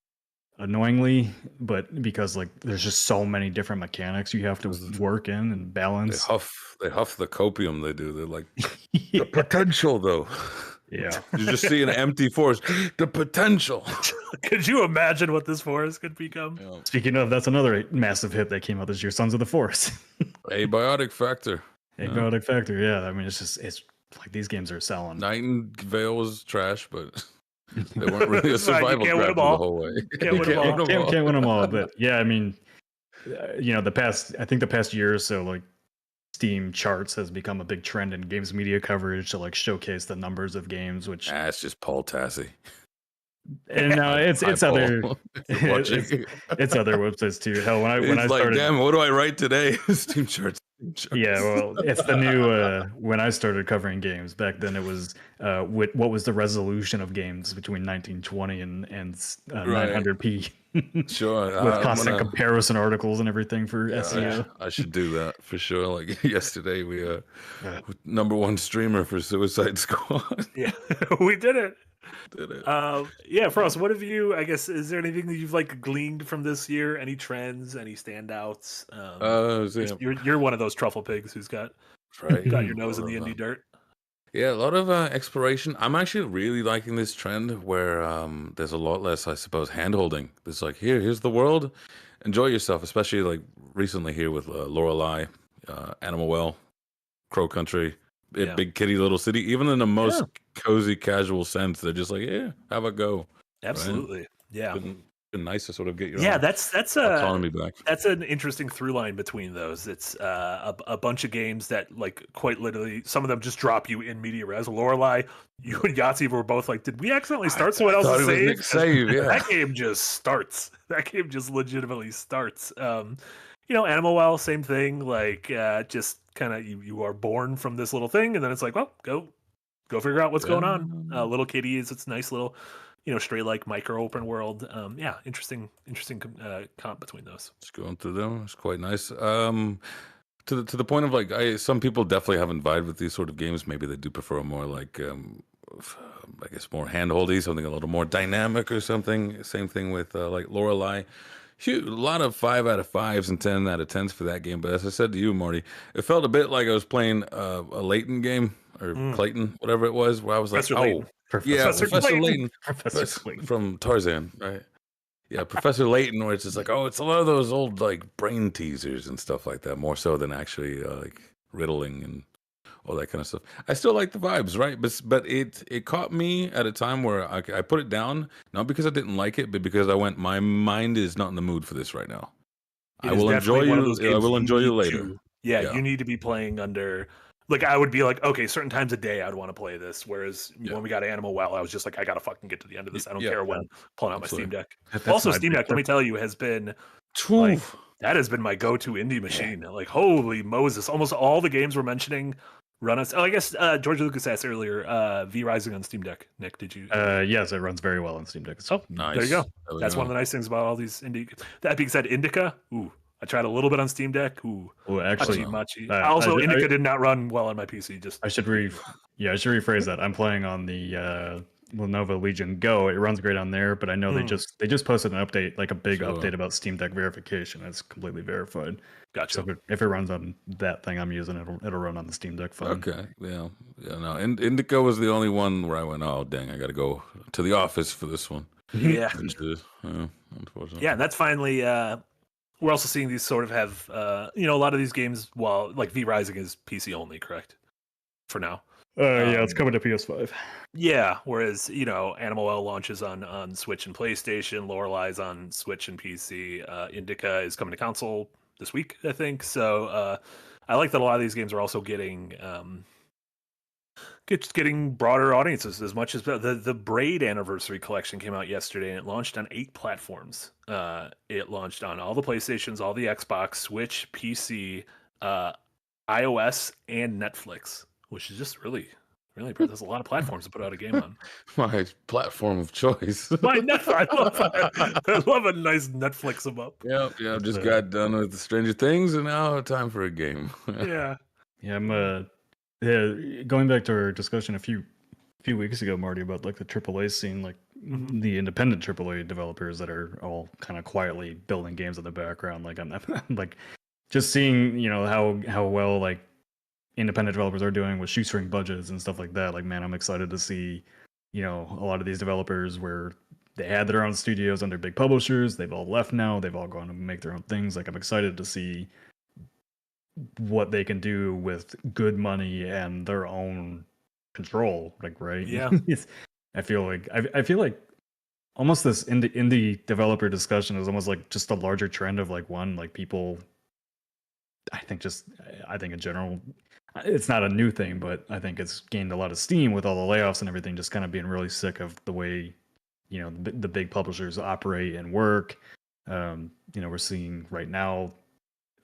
annoyingly, but because like there's just so many different mechanics you have to work in and balance. They huff the copium. They do. They're like the potential, though. Yeah, you just see an empty forest. The potential. Could you imagine what this forest could become? Yeah. Speaking of, that's another massive hit that came out this year. Sons of the Forest. Abiotic Factor. Abiotic Factor. Yeah, I mean, it's like these games are selling. Nightingale was trash, but they weren't really a survival craft the whole way. Can't win them all. But yeah, I mean, the past year or so, like Steam charts has become a big trend in games media coverage to like showcase the numbers of games, which it's just Paul Tassi. And no, it's other it's other websites too. Hell, when I started, damn, what do I write today? Steam charts. Yeah, well, it's the new when I started covering games back then. It was what was the resolution of games between 1920 and 900p. Sure, with constant comparison articles and everything for SEO. I should do that for sure. Like yesterday, we number one streamer for Suicide Squad. Yeah, we did it. Frost, what have you? I guess is there anything that you've like gleaned from this year? Any trends? Any standouts? You're one of those truffle pigs who's got your nose in the indie dirt. Yeah, a lot of exploration. I'm actually really liking this trend where there's a lot less, I suppose, hand-holding. It's like, here's the world. Enjoy yourself, especially like recently here with Lorelei, Animal Well, Crow Country, Big Kitty Little City. Even in the most cozy, casual sense, they're just like, have a go. Absolutely. Right? Yeah. Been nice to sort of get your that's autonomy back. That's an interesting through line between those. It's a bunch of games that like quite literally some of them just drop you in media res. Lorelei, you and Yahtzee were both like, did we accidentally start someone else's save? Save? Yeah. That game just starts. That game just legitimately starts. Animal Well, same thing. Like just kind of you are born from this little thing, and then it's like, well, go figure out what's going on. Little kitties, it's nice little Stray like micro open world. Interesting comp between those. Just going through them, it's quite nice. To the point of like, some people definitely haven't vibed with these sort of games. Maybe they do prefer a more like, I guess more handholdy, something a little more dynamic or something. Same thing with like Lorelei. A lot of 5 out of 5s and 10 out of 10s for that game. But as I said to you, Marty, it felt a bit like I was playing a Layton game or Clayton, whatever it was, where I was like, Professor Layton from Tarzan, right? Yeah, Professor Layton, where it's just like, it's a lot of those old like brain teasers and stuff like that, more so than actually like riddling and all that kind of stuff. I still like the vibes, right? But it caught me at a time where I put it down, not because I didn't like it, but because I went, my mind is not in the mood for this right now. I will enjoy you later. You need to be playing under. Like, I would be like, okay, certain times a day I'd want to play this. Whereas when we got Animal Well, I was just like, I got to fucking get to the end of this. I don't care when pulling out my Steam Deck. Also, Steam Deck, let me tell you, has been like, That has been my go-to indie machine. Like, holy Moses! Almost all the games we're mentioning run us. Oh, I guess George Lucas asked earlier. V Rising on Steam Deck. Nick, did you? Yes, it runs very well on Steam Deck. Oh, nice. There you go. That's one of the nice things about all these indie. That being said, Indica. Ooh, I tried a little bit on Steam Deck. Ooh, actually, machi. Also, Indica did not run well on my PC. I should rephrase that. I'm playing on the Lenovo Legion Go. It runs great on there, but I know they just posted an update, like a big update about Steam Deck verification. It's completely verified. Gotcha. So if it runs on that thing I'm using, it'll run on the Steam Deck fine. Okay, yeah. No, Indica was the only one where I went, oh dang, I got to go to the office for this one. Yeah. Unfortunately. Yeah, and that's finally. We're also seeing these sort of have a lot of these games. While like V Rising is PC only, correct? For now. Yeah, it's coming to PS5. Yeah, whereas Animal Well launches on Switch and PlayStation, Lorelei's on Switch and PC. Indica is coming to console this week, I think. So I like that a lot of these games are also getting broader audiences. As much as the Braid Anniversary Collection came out yesterday, and it launched on 8 platforms. It launched on all the PlayStations, all the Xbox, Switch, PC, iOS, and Netflix. Which is just really impressive. There's a lot of platforms to put out a game on. My platform of choice. My Netflix. I love a nice Netflix em up. Yeah. Just got done with the Stranger Things, and now time for a game. Yeah. I'm going back to our discussion a few weeks ago, Marty, about like the AAA scene, like the independent AAA developers that are all kind of quietly building games in the background. Like I'm like just seeing how well like independent developers are doing with shoestring budgets and stuff like that. Like, man, I'm excited to see, a lot of these developers where they had their own studios under big publishers. They've all left now. They've all gone to make their own things. Like, I'm excited to see what they can do with good money and their own control. Like, right? Yeah. I feel like almost this indie developer discussion is almost like just a larger trend of like people. I think in general, it's not a new thing, but I think it's gained a lot of steam with all the layoffs and everything, just kind of being really sick of the way, the big publishers operate and work. We're seeing right now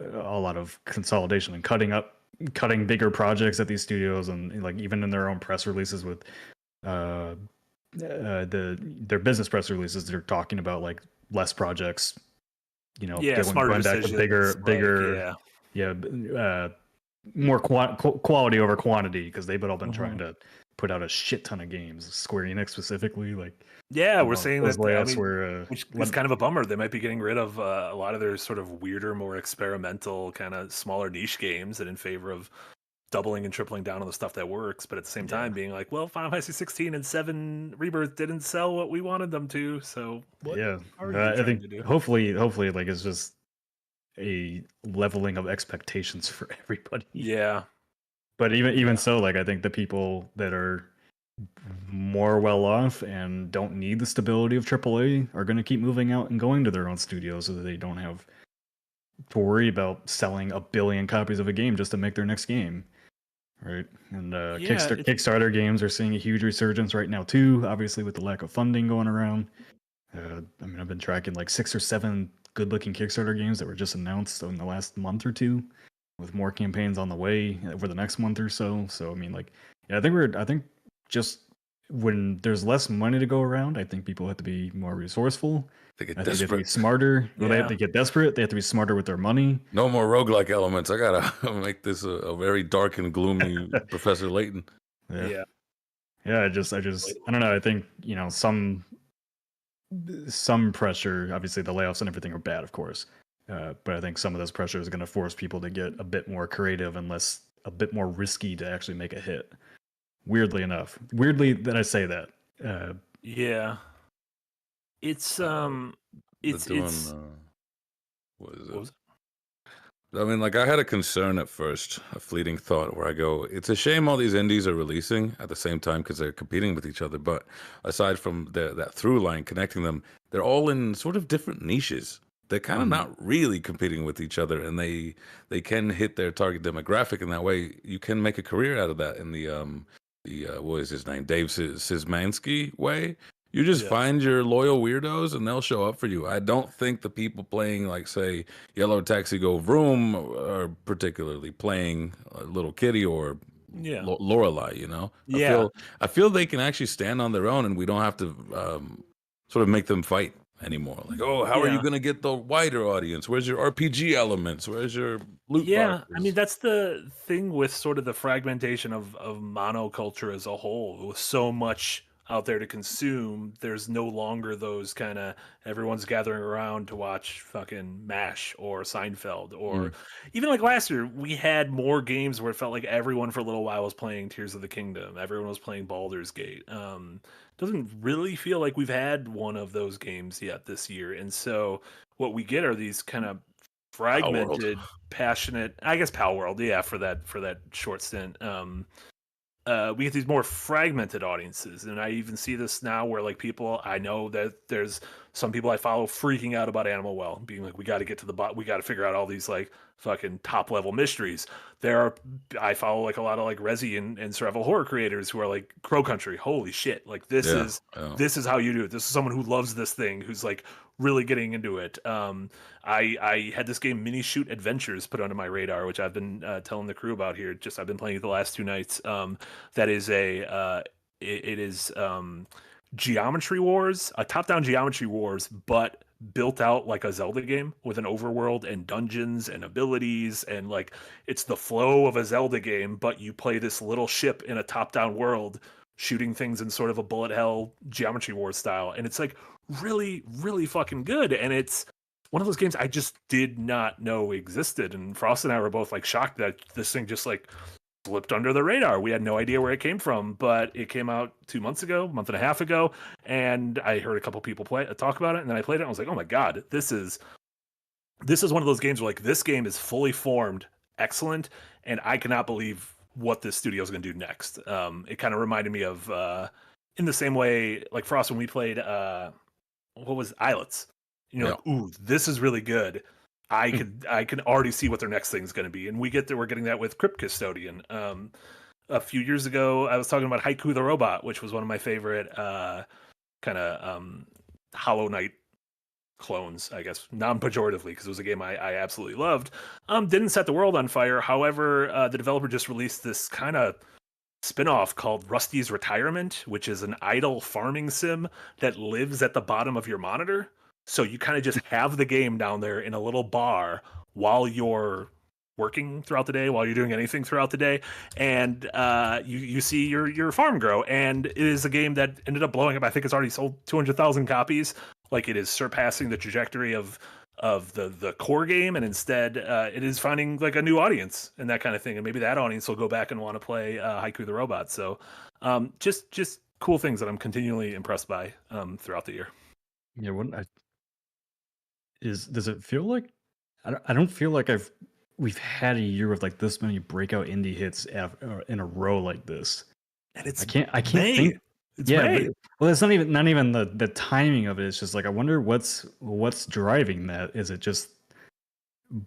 a lot of consolidation and cutting bigger projects at these studios, and like even in their own press releases with their business press releases, they're talking about like less projects, going back to bigger, more quality over quantity, because they've all been trying to put out a shit ton of games. Square Enix specifically, like we're saying that layoffs were which is kind of a bummer. They might be getting rid of a lot of their sort of weirder, more experimental, kind of smaller niche games, and in favor of doubling and tripling down on the stuff that works. But at the same time, being like, well, Final Fantasy 16 and 7 Rebirth didn't sell what we wanted them to. So what are you trying to do? Hopefully, like it's just a leveling of expectations for everybody. Yeah. But even so, like I think the people that are more well off and don't need the stability of AAA are going to keep moving out and going to their own studios, so that they don't have to worry about selling 1 billion copies of a game just to make their next game. Right. And Kickstarter games are seeing a huge resurgence right now too, obviously with the lack of funding going around. I've been tracking like 6 or 7 good-looking Kickstarter games that were just announced in the last month or two, with more campaigns on the way over the next month or so. So I think just when there's less money to go around, I think people have to be more resourceful. They get desperate. They have to be smarter. They have to get desperate. They have to be smarter with their money. No more roguelike elements. I gotta make this a very dark and gloomy Professor Layton. Yeah. I don't know. I think some pressure. Obviously, the layoffs and everything are bad, of course. But I think some of this pressure is going to force people to get a bit more creative and a bit more risky to actually make a hit. Weirdly that I say that. It's what is it? I mean, like I had a concern at first, a fleeting thought where I go, it's a shame all these indies are releasing at the same time because they're competing with each other. But aside from that through line connecting them, they're all in sort of different niches. They're kind of not really competing with each other, and they can hit their target demographic in that way. You can make a career out of that in the what is his name, Dave Szymanski way. You just find your loyal weirdos and they'll show up for you. I don't think the people playing, like, say, Yellow Taxi Go Vroom are particularly playing Little Kitty or Lorelei, you know? I feel they can actually stand on their own and we don't have to sort of make them fight anymore. Like, oh, how are you going to get the wider audience? Where's your RPG elements? Where's your loot boxes? I mean, that's the thing with sort of the fragmentation of monoculture as a whole. With so much out there to consume, there's no longer those kind of everyone's gathering around to watch fucking MASH or Seinfeld or even like last year we had more games where it felt like everyone for a little while was playing Tears of the Kingdom, everyone was playing Baldur's Gate. Doesn't really feel like we've had one of those games yet this year, and so what we get are these kind of fragmented, passionate, I guess Pal World, for that short stint. We get these more fragmented audiences, and I even see this now where like people, I know that there's some people I follow freaking out about Animal Well, being like, we got to get to the bottom, we got to figure out all these like fucking top level mysteries. I follow like a lot of like Resi and survival horror creators who are like Crow Country, holy shit, like this is how you do it. This is someone who loves this thing, who's like really getting into it. I had this game Mini Shoot Adventures put onto my radar, which I've been telling the crew about here. I've been playing it the last 2 nights. That is it is Geometry Wars, a top-down Geometry Wars, but built out like a Zelda game with an overworld and dungeons and abilities, and like it's the flow of a Zelda game, but you play this little ship in a top-down world shooting things in sort of a bullet hell Geometry Wars style, and it's like really, really fucking good. And it's one of those games I just did not know existed, and Frost and I were both like shocked that this thing just like slipped under the radar. We had no idea where it came from, but it came out 2 months ago, a month and a half ago, and I heard a couple people talk about it, and then I played it and I was like, oh my god, this is one of those games where like this game is fully formed, excellent, and I cannot believe what this studio is going to do next. It kind of reminded me of in the same way like Frost when we played what was Islets, like, ooh, this is really good. I can already see what their next thing is going to be, and we're getting that with Crypt Custodian. A few years ago, I was talking about Haiku the Robot, which was one of my favorite kind of Hollow Knight clones, I guess, non-pejoratively, because it was a game I absolutely loved. Didn't set the world on fire. However, the developer just released this kind of spin-off called Rusty's Retirement, which is an idle farming sim that lives at the bottom of your monitor. So you kind of just have the game down there in a little bar while you're working throughout the day, while you're doing anything throughout the day, and you see your farm grow. And it is a game that ended up blowing up. I think it's already sold 200,000 copies. Like, it is surpassing the trajectory of the core game, and instead it is finding like a new audience and that kind of thing. And maybe that audience will go back and want to play Haiku the Robot. So just cool things that I'm continually impressed by throughout the year. Yeah, does it feel like I don't feel like we've had a year with like this many breakout indie hits in a row like this, and I can't think. It's May. Well, it's not even the timing of it. It's just like I wonder what's driving that. Is it just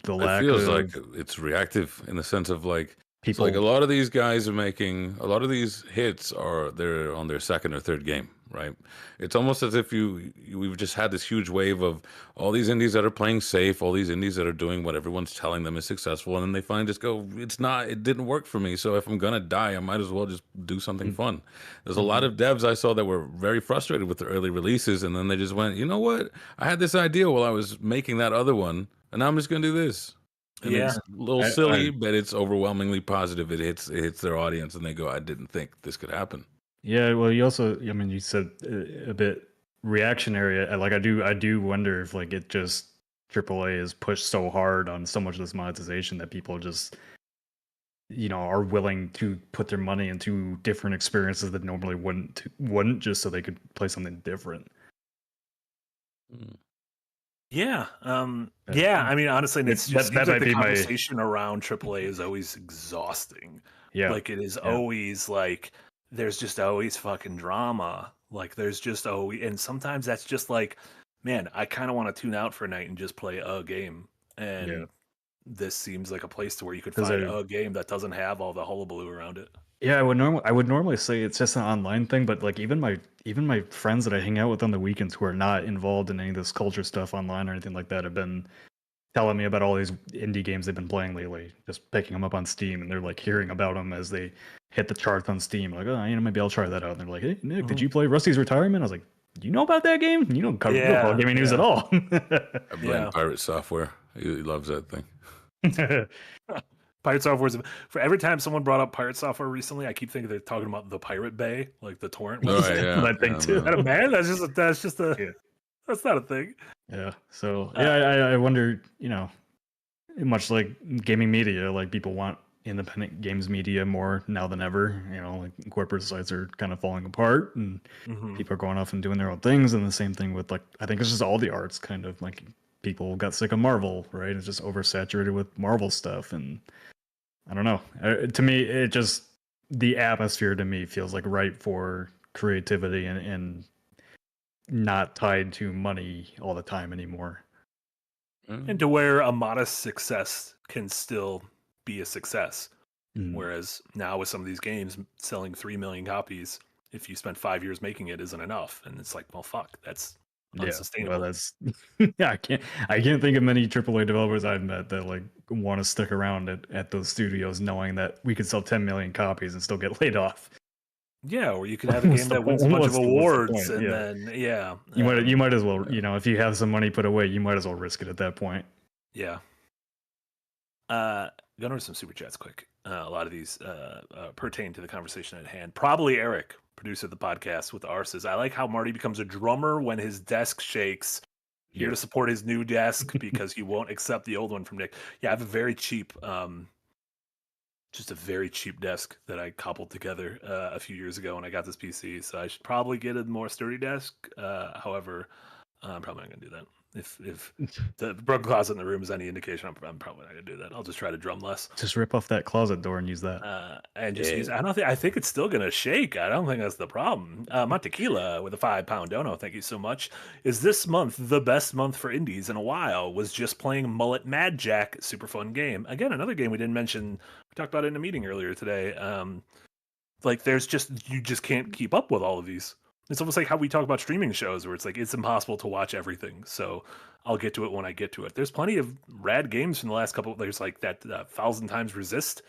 the lack? It feels like it's reactive in the sense of like people. Like a lot of these guys are making a lot of these hits they're on their second or third game. Right, it's almost as if we've just had this huge wave of all these indies that are playing safe, all these indies that are doing what everyone's telling them is successful, and then they finally just go, it didn't work for me. So if I'm gonna die, I might as well just do something fun. There's a lot of devs I saw that were very frustrated with their early releases, and then they just went, you know what? I had this idea while I was making that other one, and now I'm just gonna do this. And it's a little silly, but it's overwhelmingly positive. It hits their audience, and they go, I didn't think this could happen. Yeah, well, you also, I mean, you said a bit reactionary. Like, I do wonder if like it just AAA is pushed so hard on so much of this monetization that people just, are willing to put their money into different experiences that normally wouldn't just so they could play something different. Yeah, I mean, honestly, it's just that like the conversation around AAA is always exhausting. Yeah, like it is always like. There's just always fucking drama. Like there's just always, and sometimes that's just like, man, I kind of want to tune out for a night and just play a game. And this seems like a place to where you could find a game that doesn't have all the hullabaloo around it. Yeah, I would normally say it's just an online thing, but like even my friends that I hang out with on the weekends who are not involved in any of this culture stuff online or anything like that have been telling me about all these indie games they've been playing lately, just picking them up on Steam, and they're like hearing about them as they hit the charts on Steam. Like, oh, maybe I'll try that out. And they're like, hey, Nick, did you play Rusty's Retirement? I was like, do you know about that game? You don't cover gaming news at all. I blame Pirate Software. He loves that thing. Pirate Software for every time someone brought up Pirate Software recently, I keep thinking they're talking about the Pirate Bay, like the torrent. That thing too. Man, that's just a that's not a thing. Yeah. So I wonder, much like gaming media, like people want independent games media more now than ever. Like corporate sites are kind of falling apart, and people are going off and doing their own things. And the same thing with, like, I think it's just all the arts kind of like people got sick of Marvel, right? It's just oversaturated with Marvel stuff, and I don't know. To me, it just, the atmosphere to me feels like ripe for creativity and not tied to money all the time anymore. And to where a modest success can still be a success. Whereas now with some of these games selling 3 million copies, if you spent 5 years making it, isn't enough. And it's like, well, fuck, that's unsustainable. Well, that's I can't think of many AAA developers I've met that like want to stick around at those studios knowing that we could sell 10 million copies and still get laid off. Yeah, or you could have a game that wins a bunch of awards, and then you might as well, if you have some money put away, you might as well risk it at that point. Yeah. Going over some super chats quick. A lot of these pertain to the conversation at hand. Probably Eric, producer of the podcast with the arses. I like how Marty becomes a drummer when his desk shakes. Here to support his new desk because he won't accept the old one from Nick. Yeah, I have a very cheap, just a very cheap desk that I cobbled together a few years ago when I got this PC. So I should probably get a more sturdy desk. However, I'm probably not going to do that. If the broken closet in the room is any indication, I'm probably not gonna do that. I'll just try to drum less. Just rip off that closet door and use that. And just use. I think it's still gonna shake. I don't think that's the problem. Montequila with a £5 dono. Thank you so much. Is this month the best month for indies in a while? Was just playing Mullet Mad Jack. Super fun game. Again, another game we didn't mention. We talked about it in a meeting earlier today. Like you just can't keep up with all of these. It's almost like how we talk about streaming shows where it's like it's impossible to watch everything. So I'll get to it when I get to it. There's plenty of rad games from the last couple. There's like that 1,000 Times Resist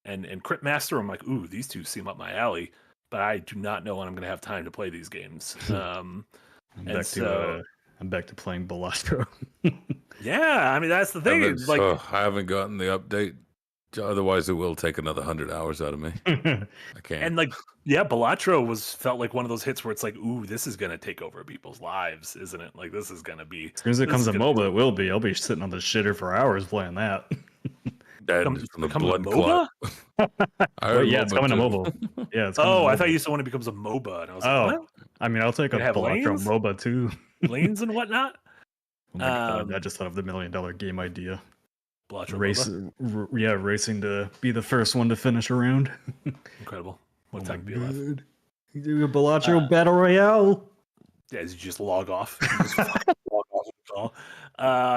and Crypt Master. I'm like, ooh, these two seem up my alley, but I do not know when I'm going to have time to play these games. I'm back to playing Bellastro. Yeah, I mean that's the thing. I haven't gotten the update. Otherwise, it will take another 100 hours out of me. I can't. And Balatro felt like one of those hits where it's like, ooh, this is gonna take over people's lives, isn't it? Like this is gonna be. As soon as it comes to MOBA, it will be. I'll be sitting on the shitter for hours playing that. From the blood clot. It's coming to mobile. Yeah. I thought you said when it becomes a MOBA, and I was like, what? I mean, I'll take a Balatro MOBA too. Lanes and whatnot. Oh my God, I just thought of the $1 million game idea. Racing to be the first one to finish a round. Incredible. What time be left? Do a Bellastro Battle Royale. As you just log off. Log off the call.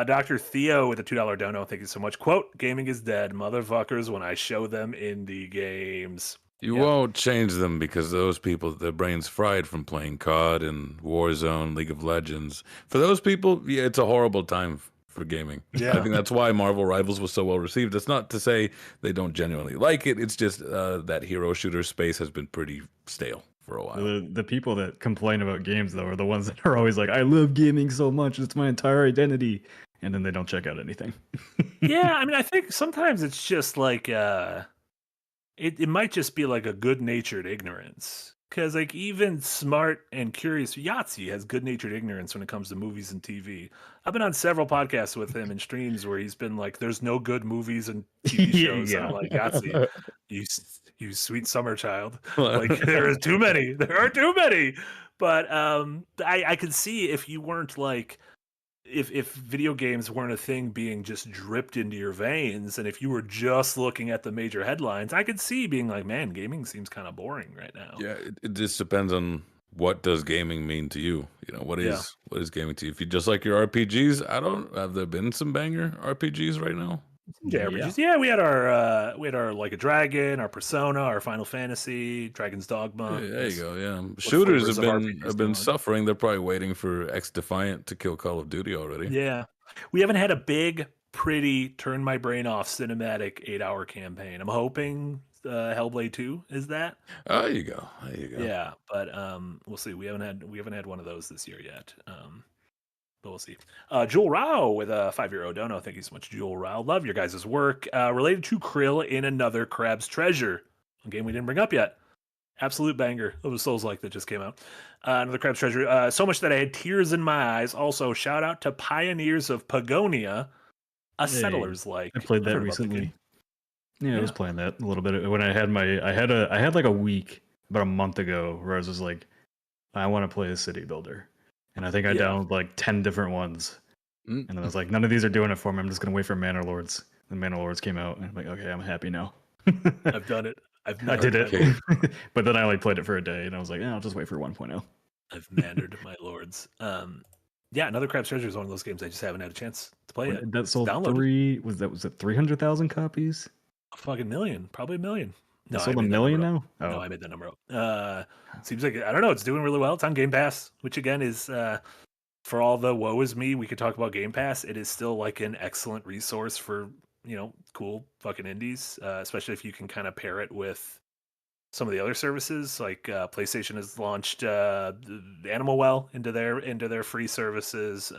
Dr. Theo with a $2 dono. Thank you so much. Quote, gaming is dead, motherfuckers, when I show them indie games. You won't change them because those people, their brains fried from playing COD and Warzone, League of Legends. For those people, it's a horrible time for gaming. Yeah. I think that's why Marvel Rivals was so well received. It's not to say they don't genuinely like it. It's just that hero shooter space has been pretty stale for a while. The people that complain about games, though, are the ones that are always like, I love gaming so much. It's my entire identity. And then they don't check out anything. Yeah, I mean, I think sometimes it's just like, it might just be like a good-natured ignorance. Because like even smart and curious Yahtzee has good-natured ignorance when it comes to movies and TV. I've been on several podcasts with him and streams where he's been like, "There's no good movies and TV shows." And I'm like, Yahtzee, you sweet summer child. Like there are too many. There are too many. But I could see if you weren't like. If video games weren't a thing being just dripped into your veins, and if you were just looking at the major headlines, I could see being like, man, gaming seems kind of boring right now. Yeah, it just depends on what does gaming mean to you. What is gaming to you? If you just like your RPGs, have there been some banger RPGs right now? JRPGs. Yeah, we had our Like a Dragon, our Persona, our Final Fantasy, Dragon's Dogma. Yeah, there you go. Yeah, shooters have been suffering. They're probably waiting for X Defiant to kill Call of Duty already. Yeah, we haven't had a big, pretty, turn my brain off cinematic 8-hour campaign. I'm hoping Hellblade 2 is that. Oh, there you go. There you go. Yeah, but we'll see. We haven't had one of those this year yet. But we'll see. Jewel Rao with a €5 dono. Thank you so much, Jewel Rao. Love your guys' work. Related to Krill in another Crab's Treasure, a game we didn't bring up yet. Absolute banger. It was Souls-like that just came out. Another Crab's Treasure. So much that I had tears in my eyes. Also, shout out to Pioneers of Pagonia, a Settlers like. I played that recently. Yeah, I was playing that a little bit when I had like a week about a month ago where I was just like, I want to play a city builder. And I think I downloaded like 10 different ones. And I was like, none of these are doing it for me. I'm just going to wait for Manor Lords. And Manor Lords came out. And I'm like, okay, I'm happy now. I've done it. I did it. But then I only played it for a day. And I was like, I'll just wait for 1.0. I've mannered my lords. Yeah, another Crab's Treasure is one of those games I just haven't had a chance to play it. That sold was it 300,000 copies? A fucking million. Probably a million. No, sold a million now? Oh. No, I made that number up. Seems like, I don't know, it's doing really well. It's on Game Pass, which again is, for all the woe is me, we could talk about Game Pass. It is still like an excellent resource for, cool fucking indies, especially if you can kind of pair it with some of the other services. Like PlayStation has launched Animal Well into their free services.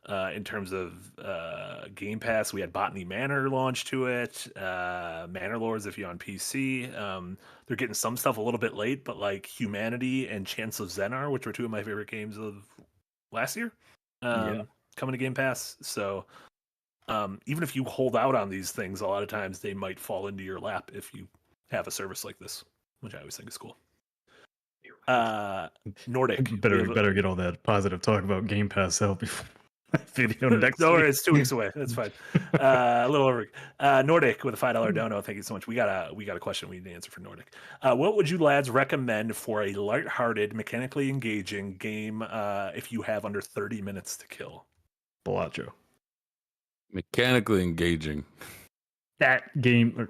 In terms of Game Pass, we had Botany Manor launch to it. Manor Lords, if you're on PC, they're getting some stuff a little bit late, but like Humanity and Chance of Xenar, which were two of my favorite games of last year, coming to Game Pass. So even if you hold out on these things, a lot of times they might fall into your lap if you have a service like this, which I always think is cool. Nordic. Better get all that positive talk about Game Pass out before video next Don't worry, week. it's 2 weeks away. That's fine. A little over. Nordic with a $5 dono. Thank you so much. We got a question we need to answer for Nordic. What would you lads recommend for a lighthearted, mechanically engaging game if you have under 30 minutes to kill? Balacho. Mechanically engaging. That game.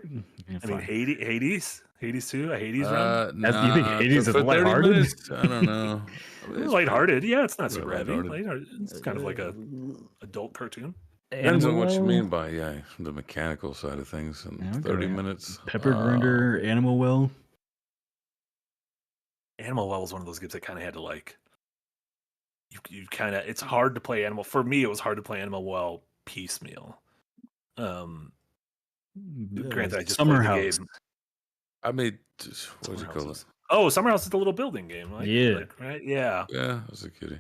I mean, Hades. Hades 2, a Hades run? You think Hades is lighthearted? I don't know. Lighthearted, yeah, it's not super heavy. It's kind of like a adult cartoon. Depends on what you mean by the mechanical side of things. And 30 minutes. Pepper Grinder, Animal Well. Animal Well was one of those games I kind of had to like. You kind of, it's hard to play Animal. For me, it was hard to play Animal Well piecemeal. Granted, I just Summer played the House. game. I made what do you call it? Oh, Summer House is the little building game, right? Yeah. Right? Yeah. Yeah, that's a cutie.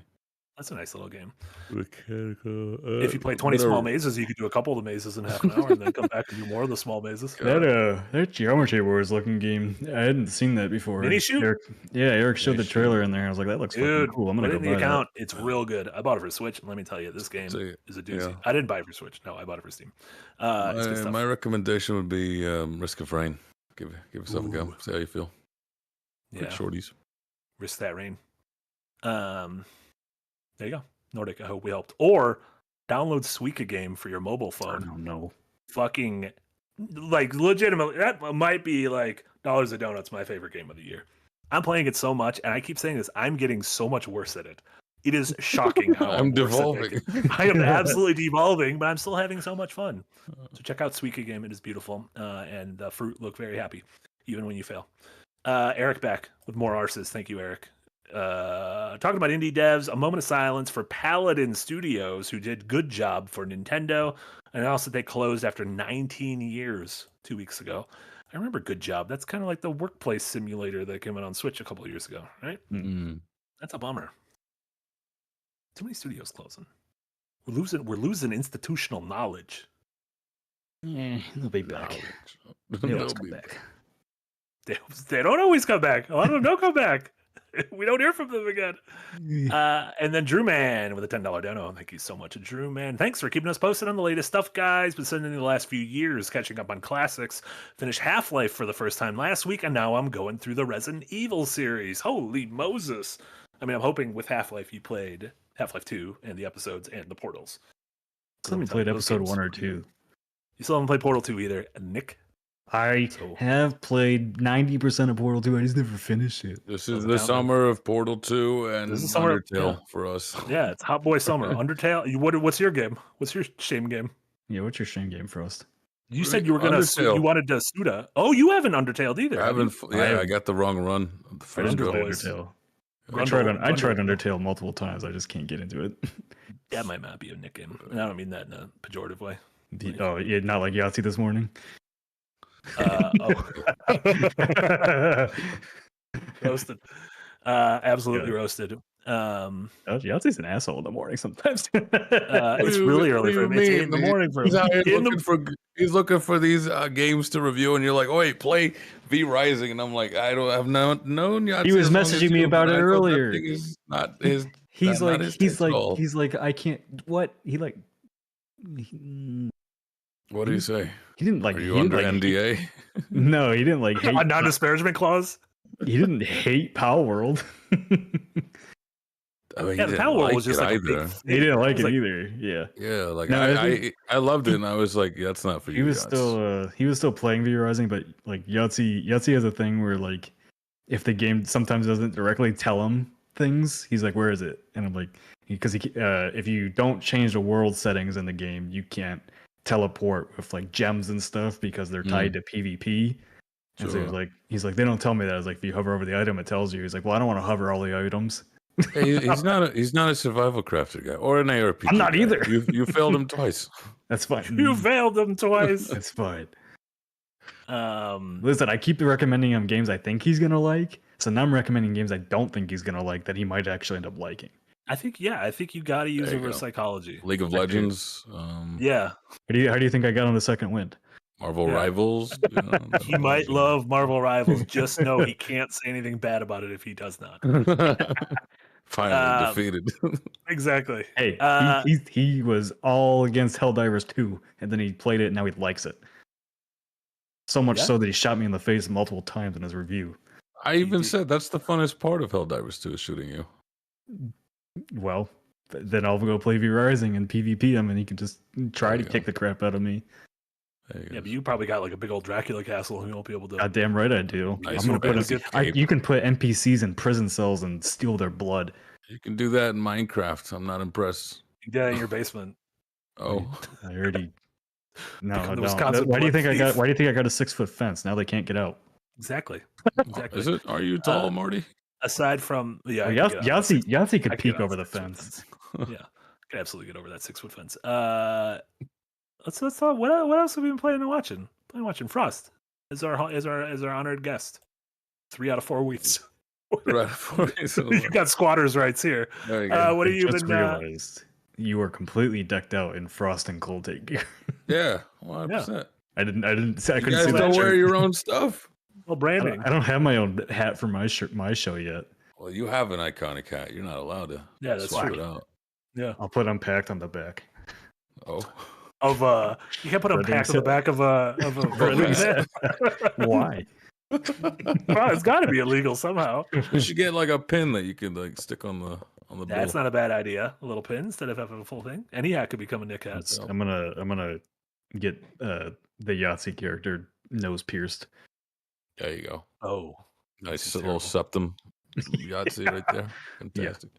That's a nice little game. Mechanical. If you play 20 small mazes, you could do a couple of the mazes in half an hour and then come back and do more of the small mazes. That Geometry Wars looking game, I hadn't seen that before. Mini Shoot? Eric showed the trailer in there. I was like, that looks fucking cool. I'm going to go buy account. that. It's real good. I bought it for Switch, and let me tell you, this game is a doozy. Yeah. I didn't buy it for Switch. No, I bought it for Steam. My recommendation would be Risk of Rain. Give yourself a go. See how you feel. Quick shorties. Risk that rain. There you go. Nordic, I hope we helped. Or download Suika Game for your mobile phone. I don't know. Fucking, like, legitimately, that might be like Dollars of Donuts, my favorite game of the year. I'm playing it so much, and I keep saying this, I'm getting so much worse at it. It is shocking how I'm devolving. I am absolutely devolving, but I'm still having so much fun. So check out Suika Game. It is beautiful, and the fruit look very happy, even when you fail. Eric back with more arses. Thank you, Eric. Talking about indie devs, a moment of silence for Paladin Studios, who did good job for Nintendo, and also they closed after 19 years 2 weeks ago. I remember Good Job. That's kind of like the workplace simulator that came out on Switch a couple of years ago, right? Mm-hmm. That's a bummer. Too many studios closing. We're losing institutional knowledge. Yeah, they'll be back. They'll come back. They don't always come back. A lot of them don't come back. We don't hear from them again. And then Drew Man with a $10 dono. Thank you so much, Drew Man. Thanks for keeping us posted on the latest stuff, guys. Been spending the last few years catching up on classics. Finished Half-Life for the first time last week, and now I'm going through the Resident Evil series. Holy Moses. I mean, I'm hoping with Half-Life you played Half-Life 2 and the episodes and the Portals. I haven't played episode 1 or 2. You still haven't played Portal 2 either, Nick. I have played 90% of Portal 2. I just never finished it. This is the summer of Portal 2 and Undertale for us. Yeah, it's hot boy summer. Undertale. What's your game? What's your shame game? Yeah, what's your shame game, Frost? You said you were gonna. You wanted to Suda. Oh, you haven't Undertale either. I haven't. I got the wrong run. The first Undertale. I tried Undertale multiple times. I just can't get into it. That might not be a Nick game, and I don't mean that in a pejorative way. Oh, yeah, not like Yahtzee this morning. Roasted. Absolutely roasted. Yahtzee's an asshole in the morning sometimes. It's really early for me. It's in the morning for him. He's looking for these games to review, and you're like, "Oh, wait, play V Rising," and I'm like, "I don't have known Yahtzee." He was messaging me about it earlier. He's not his. He's like, I can't. What he like? What did he say? He didn't like. Are you under NDA? No, he didn't like hate a non-disparagement clause. He didn't hate Pal World. I mean, yeah, Pal World was just like either. He didn't like it either. Yeah. Yeah, like no, I loved it, and I was like, yeah, that's not for you. He was still playing V Rising, but like Yahtzee has a thing where like if the game sometimes doesn't directly tell him things, he's like, where is it? And I'm like, because if you don't change the world settings in the game, you can't teleport with like gems and stuff because they're tied to PvP. And so he's like, they don't tell me that. I was like, if you hover over the item, it tells you. He's like, well, I don't want to hover all the items. Hey, he's not a survival crafter guy or an ARP. I'm not guy. either. You failed him twice. That's fine. You failed him twice. That's fine. Listen, I keep recommending him games I think he's gonna like. So now I'm recommending games I don't think he's gonna like that he might actually end up liking. I think you got to use reverse psychology. League of Legends. Yeah. How do you think I got on the second wind? Marvel Rivals. He might love Marvel Rivals. Just know he can't say anything bad about it if he does not. Finally defeated. Exactly. Hey, he was all against Helldivers 2, and then he played it, and now he likes it. So much so that he shot me in the face multiple times in his review. I even said that's the funnest part of Helldivers 2 is shooting you. Well, then I'll go play V Rising and PvP him, and he can just try to kick the crap out of me. Yeah, but you probably got like a big old Dracula castle and you won't be able to. Goddamn right I do. Nice. I'm gonna put you can put NPCs in prison cells and steal their blood. You can do that in Minecraft. I'm not impressed. You can get in your basement. Oh, I already. No. Why do you think I got? Why do you think I got a 6-foot fence? Now they can't get out. Exactly. Is it? Are you tall, Marty? Aside from Yahtzee could peek over the fence. Yeah, could absolutely get over that 6-foot fence. Let's talk. What else have we been playing and watching? Watching Frost as our honored guest. 3 out of 4 weeks. 3 out of 4 weeks. You got squatters' rights here. What have you been? Realized you were completely decked out in Frost and Cold Take gear. Yeah, 100%. I couldn't see that. You guys don't wear your own stuff. Well, branding. I don't have my own hat for my show yet. Well, you have an iconic hat. You're not allowed to. Yeah, that's swap true. it out. Yeah, I'll put Unpacked on the back. Oh. You can put Unpacked on the back of a Why? Well, it's got to be illegal somehow. You should get like a pin that you can like stick on the. That's not a bad idea. A little pin instead of having a full thing. Any hat could become a Nick hat. So. I'm gonna get the Yahtzee character nose pierced. There you go. Oh, nice little septum. Yahtzee right there. Fantastic.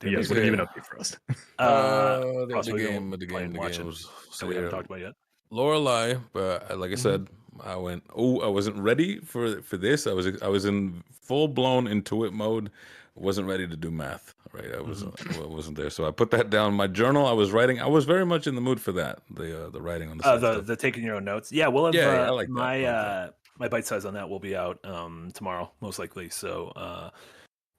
Yeah, what are you giving up for us? The game was. So we haven't talked about yet. Lorelei, but like I said, I went. Oh, I wasn't ready for this. I was in full blown Intuit mode. Wasn't ready to do math. Right, I wasn't there. So I put that down. My journal. I was writing. I was very much in the mood for that. The writing on the taking your own notes. Yeah, we'll have I like my bite size on that will be out tomorrow most likely. So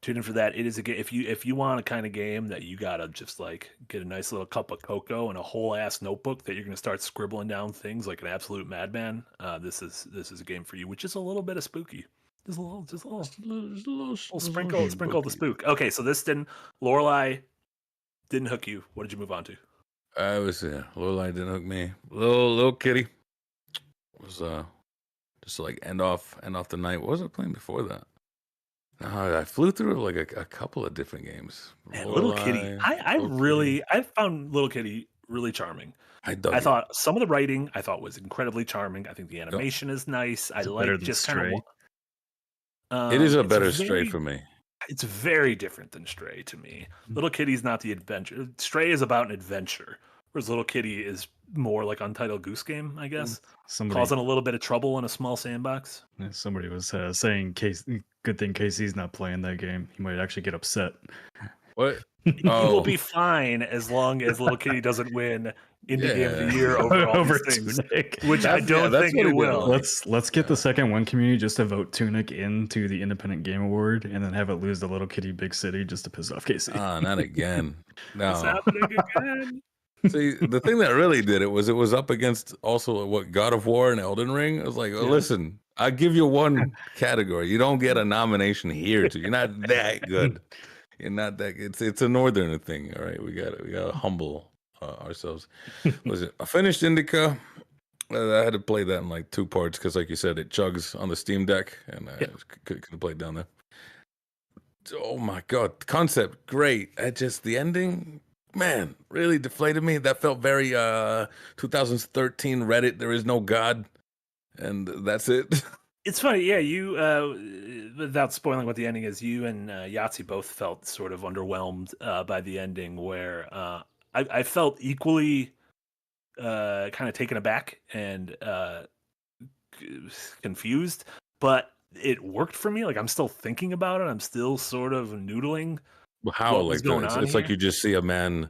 tune in for that. It is a game. If you want a kind of game that you gotta just like get a nice little cup of cocoa and a whole ass notebook that you're gonna start scribbling down things like an absolute madman. This is a game for you, which is a little bit of spooky. Just a little sprinkle the spook. Okay, so Lorelei didn't hook you. What did you move on to? Lorelei didn't hook me. Little kitty was just like end off the night. What was I playing before that? No, I flew through like a couple of different games. Man, Little Kitty. I found Little Kitty really charming. I thought some of the writing I thought was incredibly charming. I think the animation is nice. I like just kind of. It is a better Stray for me. It's very different than Stray to me. Little Kitty's not the adventure. Stray is about an adventure, whereas Little Kitty is more like Untitled Goose Game, I guess. Causing a little bit of trouble in a small sandbox. Somebody was saying, good thing Casey's not playing that game. He might actually get upset. What? He will be fine as long as Little Kitty doesn't win Indie Game of the Year over Tunic, which I don't think it will. Let's get the second one community just to vote Tunic into the Independent Game Award and then have it lose to Little Kitty Big City just to piss off Casey. Not again. No. It's happening again. See, the thing that really did it was up against also what God of War and Elden Ring. I was like, listen, I give you one category. You don't get a nomination here. You're not that good. You're not that. It's a northern thing. All right, we got to humble ourselves. Was it? I finished Indica. I had to play that in like 2 parts because, like you said, it chugs on the Steam Deck, and I couldn't play it down there. Oh my god, the concept great. The ending, man, really deflated me. That felt very 2013 Reddit. There is no God, and that's it. It's funny, yeah. You, without spoiling what the ending is, you and Yahtzee both felt sort of underwhelmed by the ending, where I felt equally kind of taken aback and confused, but it worked for me. Like, I'm still thinking about it. I'm still sort of noodling. How? Like, it's like you just see a man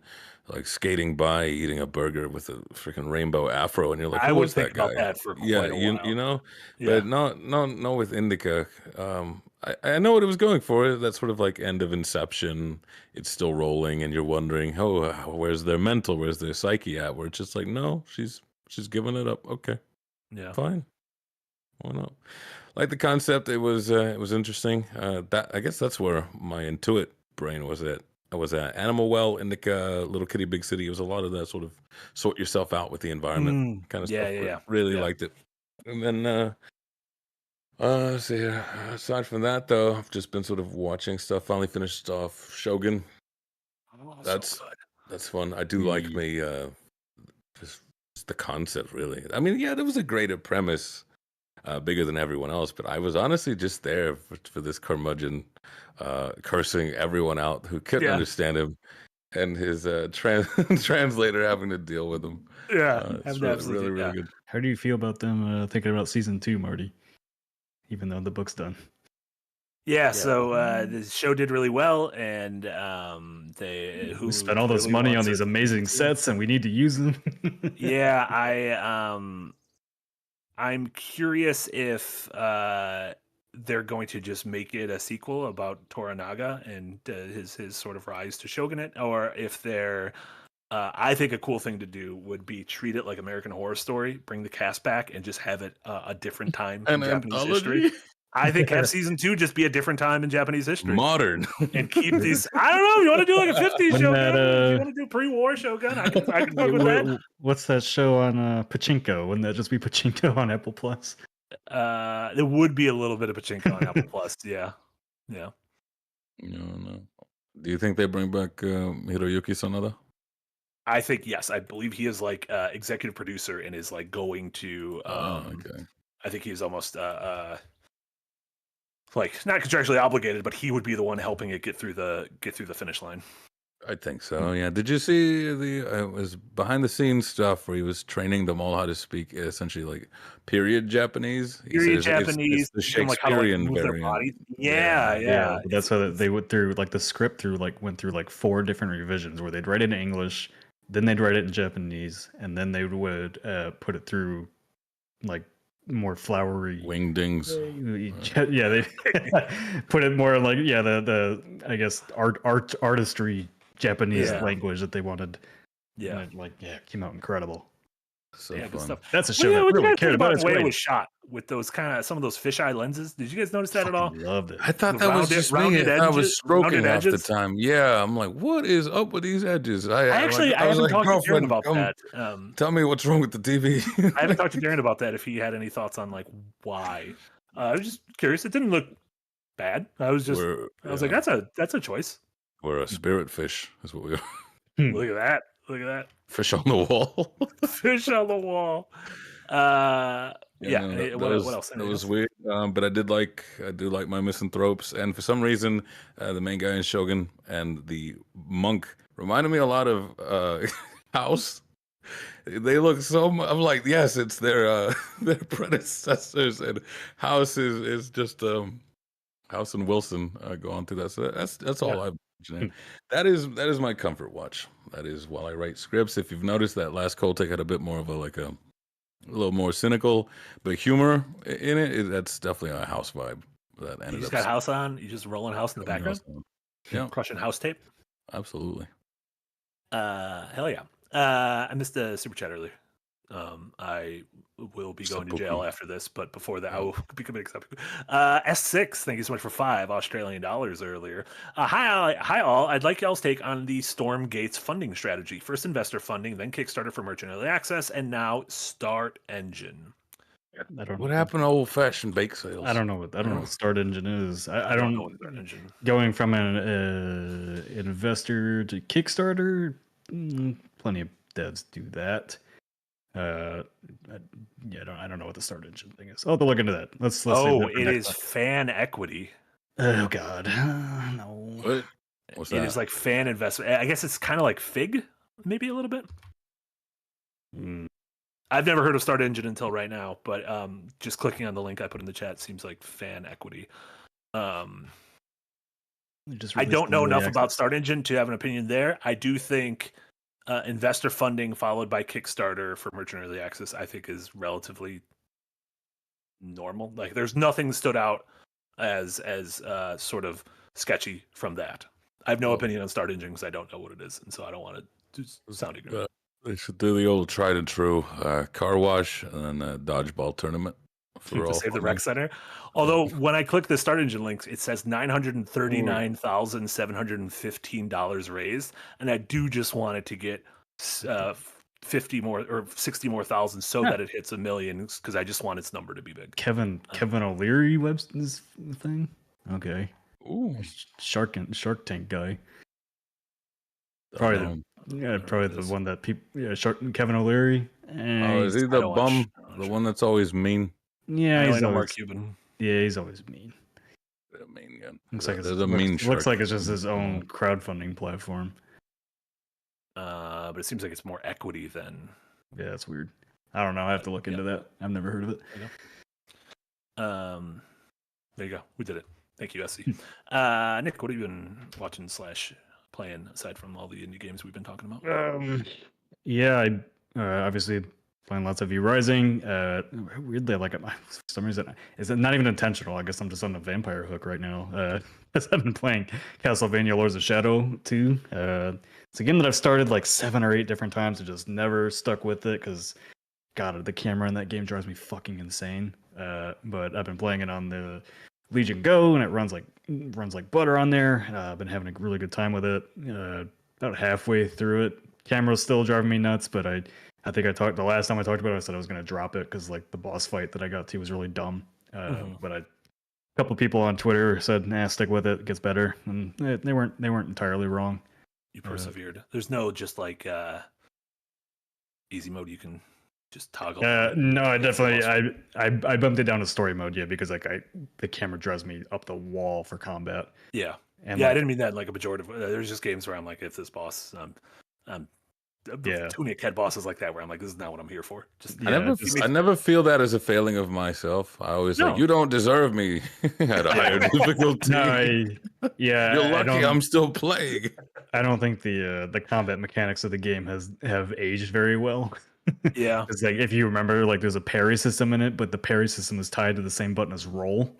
like skating by eating a burger with a freaking rainbow afro, and you're like, I was that guy? About that for quite a while. You know, but not with Indica. I know what it was going for. That sort of like end of Inception. It's still rolling, and you're wondering, where's their mental? Where's their psyche at? Where it's just like, no, she's giving it up. Okay, yeah, fine. Why not? Like the concept, it was interesting. That I guess that's where my Intuit brain was at. I was at Animal Well, Indica, Little Kitty, Big City. It was a lot of that sort of sort yourself out with the environment kind of stuff. Yeah. Really liked it. And then, let's see. Aside from that, though, I've just been sort of watching stuff. Finally finished off Shogun. Oh, that's so good. That's fun. I do like me. Just the concept, really. I mean, yeah, there was a greater premise. Bigger than everyone else, but I was honestly just there for this curmudgeon cursing everyone out who couldn't understand him, and his translator having to deal with him. It's really good. How do you feel about them thinking about season 2, Marty? Even though the book's done. So the show did really well, and we spent all this money on these amazing sets, and we need to use them. I'm curious if they're going to just make it a sequel about Toranaga and his sort of rise to shogunate, or if they're. I think a cool thing to do would be treat it like American Horror Story, bring the cast back, and just have it a different time in Japanese history. I think have season 2 just be a different time in Japanese history. Modern. And keep these. I don't know. You want to do like a 50s Shogun? You want to do pre-war Shogun? I can fuck with that. What's that show on Pachinko? Wouldn't that just be Pachinko on Apple Plus? There would be a little bit of Pachinko on Apple Plus. Yeah. No. Do you think they bring back Hiroyuki Sanada? I think yes. I believe he is like executive producer and is like going to. Okay. I think he's almost like not contractually obligated, but he would be the one helping it get through the finish line. I think so. Yeah. Did you see it was behind the scenes stuff where he was training them all how to speak essentially like period Japanese? Japanese, it's the Shakespearean variant. Yeah. That's how they went through like the script went through like 4 different revisions where they'd write it in English, then they'd write it in Japanese, and then they would put it through like more flowery wingdings. Yeah, they put it more like the I guess artistry Japanese language that they wanted. Yeah, and it came out incredible. So fun. Good stuff. That's a show that really cared about the way it was shot with those some of those fisheye lenses. Did you guys notice that at all? Loved it. I thought that was just me. I was stroking half the time. Yeah, I'm like, what is up with these edges? I haven't talked to Darren about that. Tell me what's wrong with the TV. I haven't talked to Darren about that. If he had any thoughts on like why, I was just curious. It didn't look bad. I was like, that's a choice. We're a spirit fish, is what we are. Look at that. Look at that. Fish on the wall. Fish on the wall. What else? That was weird. But I do like my misanthropes, and for some reason, the main guy in Shogun and the monk reminded me a lot of House. They look so. I'm like, yes, it's their predecessors, and House is just House and Wilson going through that. So that's all I've mentioned. That is my comfort watch. That is while I write scripts. If you've noticed that last Cold Take had a bit more of a little more cynical, but humor in it. That's definitely a House vibe. That ended you just up got House on. You just rolling House in the background. Yeah, crushing House tape. Absolutely. Hell yeah. I missed the super chat earlier. I will be going to jail after this, but before that, I will be committing something. S6, thank you so much for $5 earlier. Hi all. I'd like y'all's take on the Stormgate's funding strategy. First investor funding, then Kickstarter for merchant early access, and now Start Engine. What happened to old-fashioned bake sales? I don't know what Start Engine is. I don't know what Start Engine. Going from an investor to Kickstarter, plenty of devs do that. I don't know what the Start Engine thing is. I'll have to look into that. Let's it is fan equity. Oh God, no. What's that? It is like fan investment. I guess it's kind of like Fig, maybe a little bit. I've never heard of Start Engine until right now, but just clicking on the link I put in the chat seems like fan equity. I don't know enough about Start Engine to have an opinion there. I do think investor funding followed by Kickstarter for merchant early access, I think, is relatively normal. Like, there's nothing stood out as sort of sketchy from that. I have no opinion on Start Engine because I don't know what it is, and so I don't want to sound ignorant. They should do the old tried and true car wash and then a dodgeball tournament to save the rec center. Although when I click the Start Engine links, it says $939,715 raised, and I do just want it to get 50 more or 60 more thousand so that it hits 1 million, because I just want its number to be big. Kevin O'Leary web's thing. Okay. Ooh, Shark Tank guy. Probably the one that people. Yeah, Kevin O'Leary. Is he the bum? The one that's always mean? Yeah, he's always Mark Cuban. Yeah, he's always mean. Mean, yeah. Looks like it's just his own crowdfunding platform. But it seems like it's more equity than. Yeah, that's weird. I don't know. I have to look into that. I've never heard of it. There you go. We did it. Thank you, SC. Nick, what have you been watching / playing aside from all the indie games we've been talking about? I obviously playing lots of V Rising. Weirdly, for some reason, is it not even intentional? I guess I'm just on a vampire hook right now. I've been playing Castlevania Lords of Shadow 2. It's a game that I've started like 7 or 8 different times and just never stuck with it because, God, the camera in that game drives me fucking insane. But I've been playing it on the Legion Go, and it runs like butter on there. I've been having a really good time with it. About halfway through it, camera's still driving me nuts. But I think the last time I talked about it, I said I was going to drop it because like the boss fight that I got to was really dumb. But a couple people on Twitter said, "Nah, stick with it. It gets better," and they weren't entirely wrong. You persevered. There's no just like easy mode you can just toggle. No, I definitely I bumped it down to story mode, because the camera drives me up the wall for combat. Yeah, and I didn't mean that in like a pejorative. There's just games where I'm like, if this boss, too many cat bosses like that where I'm like, this is not what I'm here for. I never feel that as a failing of myself. I always like, you don't deserve me at a higher difficulty. You're lucky I'm still playing. I don't think the combat mechanics of the game have aged very well. Yeah, it's like, if you remember, like there's a parry system in it, but the parry system is tied to the same button as roll,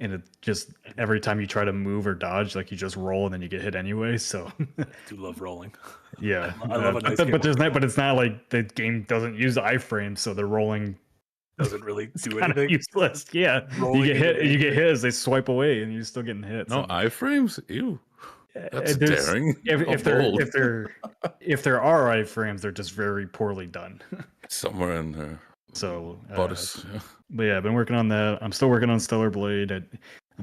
and it just every time you try to move or dodge, like you just roll and then you get hit anyway. So I do love rolling. Yeah, I love a nice but it's not like the game doesn't use iframes, so the rolling doesn't really do anything. Useless. Yeah, you get hit as they swipe away, and you're still getting hit. No iframes. Ew. That's daring. If there are iframes, they're just very poorly done. Somewhere in there. So, but yeah, I've been working on that. I'm still working on Stellar Blade. I'm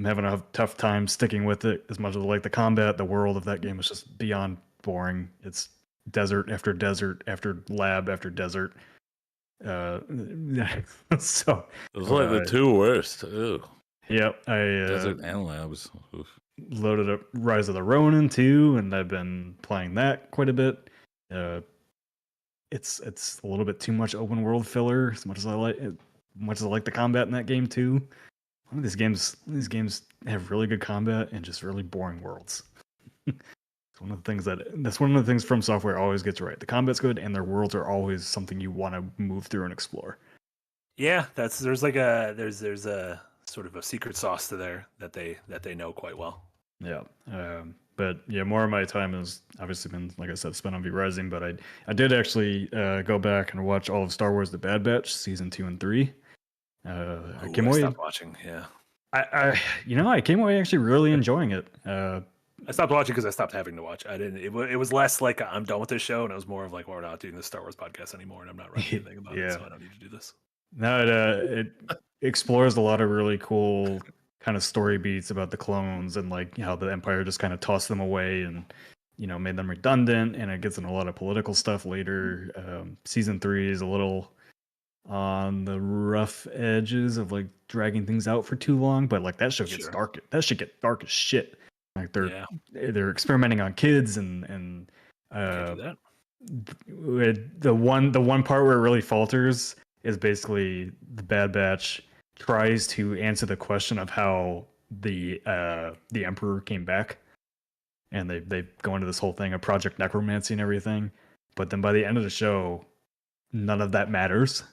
having a tough time sticking with it. As much as I like the combat, the world of that game is just beyond boring. It's desert after desert after lab after desert. So those are like the two worst. Ew. Yep, desert and labs. Oof. Loaded up Rise of the Ronin too, and I've been playing that quite a bit. It's a little bit too much open world filler. As much as I like the combat in that game too. One of these games have really good combat and just really boring worlds. It's one of the things that's one of the things From Software always gets right. The combat's good, and their worlds are always something you want to move through and explore. Yeah, there's a sort of a secret sauce to there that they know quite well. Yeah, but yeah, more of my time has obviously been, like I said, spent on V-Rising. But I did actually go back and watch all of Star Wars: The Bad Batch season 2 and 3. I stopped watching. Yeah, I came away actually really enjoying it. I stopped watching because I stopped having to watch. I didn't. It was less like I'm done with this show, and it was more of like, well, we're not doing this Star Wars podcast anymore, and I'm not writing anything about it, so I don't need to do this. No, it explores a lot of really cool kind of story beats about the clones and like how the Empire just kind of tossed them away and made them redundant, and it gets into a lot of political stuff later. Season 3 is a little on the rough edges of like dragging things out for too long, but like that show gets dark. That should get dark as shit. Like they're experimenting on kids and the one part where it really falters is basically the Bad Batch tries to answer the question of how the Emperor came back, and they go into this whole thing of Project Necromancy and everything. But then by the end of the show, none of that matters.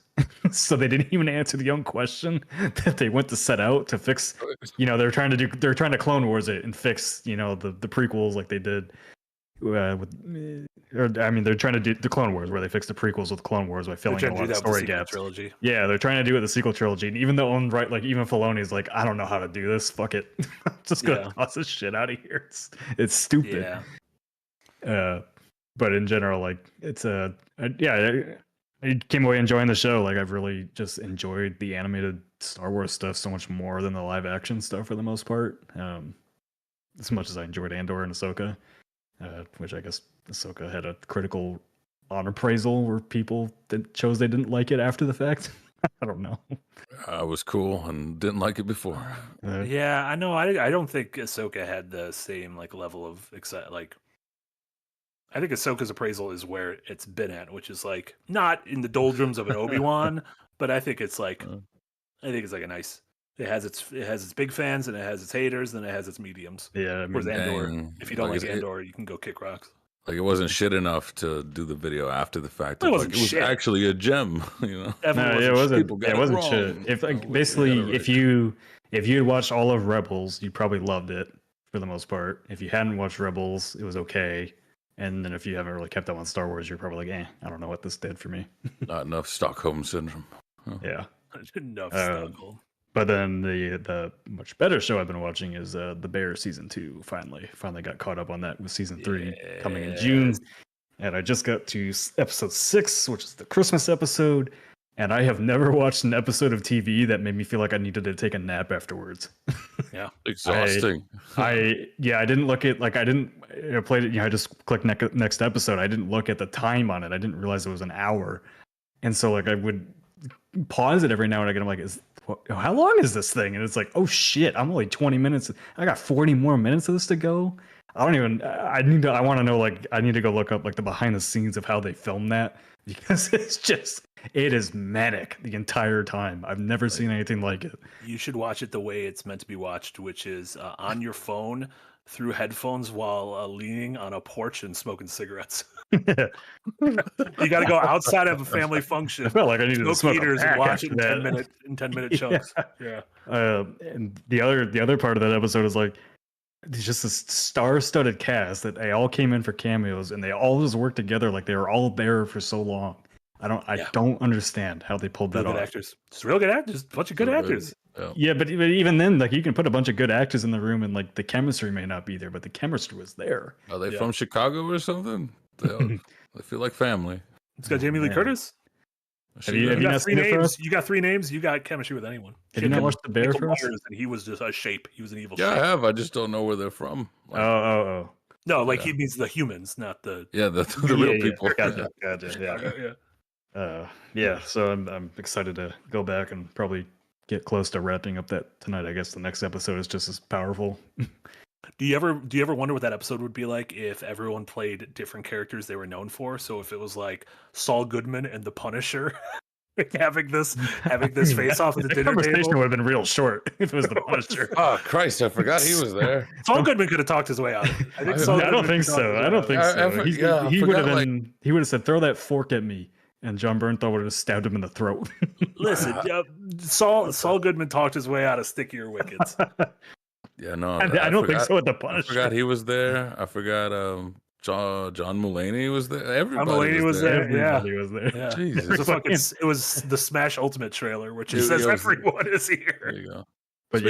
So they didn't even answer the own question that they went to set out to fix. They're trying to Clone Wars it and fix the prequels like they did they're trying to do the Clone Wars where they fix the prequels with Clone Wars by filling a lot of story gaps. Trilogy. Yeah, they're trying to do it the sequel trilogy, and even though even Filoni's like, I don't know how to do this. Fuck it, just gonna toss this shit out of here. It's stupid. Yeah. But in general, like I came away enjoying the show. Like I've really just enjoyed the animated Star Wars stuff so much more than the live action stuff for the most part. As much as I enjoyed Andor and Ahsoka. Which I guess Ahsoka had a critical honor appraisal where people chose they didn't like it after the fact. I don't know. I was cool and didn't like it before. Yeah, I know. I don't think Ahsoka had the same like level of like. I think Ahsoka's appraisal is where it's been at, which is like not in the doldrums of an Obi-Wan, but I think it's like a nice. It has its big fans and it has its haters and it has its mediums. Yeah, whereas Andor, if you don't like Andor, you can go kick rocks. Like it wasn't shit enough to do the video after the fact. It was actually a gem, No, it wasn't shit. If if you had watched all of Rebels, you probably loved it for the most part. If you hadn't watched Rebels, it was okay. And then if you haven't really kept up on Star Wars, you're probably like, I don't know what this did for me. Not enough Stockholm syndrome. Huh. Yeah, enough Stockholm. But then the much better show I've been watching is The Bear season 2. Finally got caught up on that with season 3 coming in June, and I just got to episode 6, which is the Christmas episode. And I have never watched an episode of TV that made me feel like I needed to take a nap afterwards. Yeah, exhausting. I didn't look at I played it. I just clicked next episode. I didn't look at the time on it. I didn't realize it was an hour, and so like I would pause it every now and again. I'm like, how long is this thing? And it's like, oh shit, I'm only 20 minutes. I got 40 more minutes of this to go. I want to know, like, I need to go look up like the behind the scenes of how they filmed that, because it is manic the entire time. I've never seen anything like it. You should watch it the way it's meant to be watched, which is on your phone through headphones while leaning on a porch and smoking cigarettes. You got to go outside of a family function. I felt like I needed to smoke heaters and watch it in 10-minute chunks. Yeah. And the other part of that episode is like, it's just a star-studded cast that they all came in for cameos and they all just worked together like they were all there for so long. I don't understand how they pulled that off. Actors, just real good actors, a bunch of good actors. Yeah, but even then, like you can put a bunch of good actors in the room and like the chemistry may not be there, but the chemistry was there. Are they from Chicago or something? They feel like family. It's got Jamie Lee Curtis. Have you not seen it first? You got 3 names. You got chemistry with anyone. Have you not watched The Bear first? And he was just a shape. He was an evil shape. Yeah, I have. I just don't know where they're from. Oh. No, like he means the humans, not the the real people. Gotcha. Yeah. So I'm excited to go back and probably get close to wrapping up that tonight. I guess the next episode is just as powerful. Do you ever wonder what that episode would be like if everyone played different characters they were known for? So if it was like Saul Goodman and the Punisher having this face off at the dinner conversation table, would have been real short if it was the Punisher. Oh Christ, I forgot he was there. Saul Goodman could have talked his way out of it. I don't think so. He would have been. He would have said, "Throw that fork at me," and John Bernthal would have stabbed him in the throat. Listen, Saul Goodman talked his way out of stickier wickets. Yeah, no, I don't think so with the Punisher. I forgot he was there. I forgot John Mulaney was there. Everybody was there. Everybody was there. Yeah. Jesus. It was the Smash Ultimate trailer, which says everyone is here. There you go. But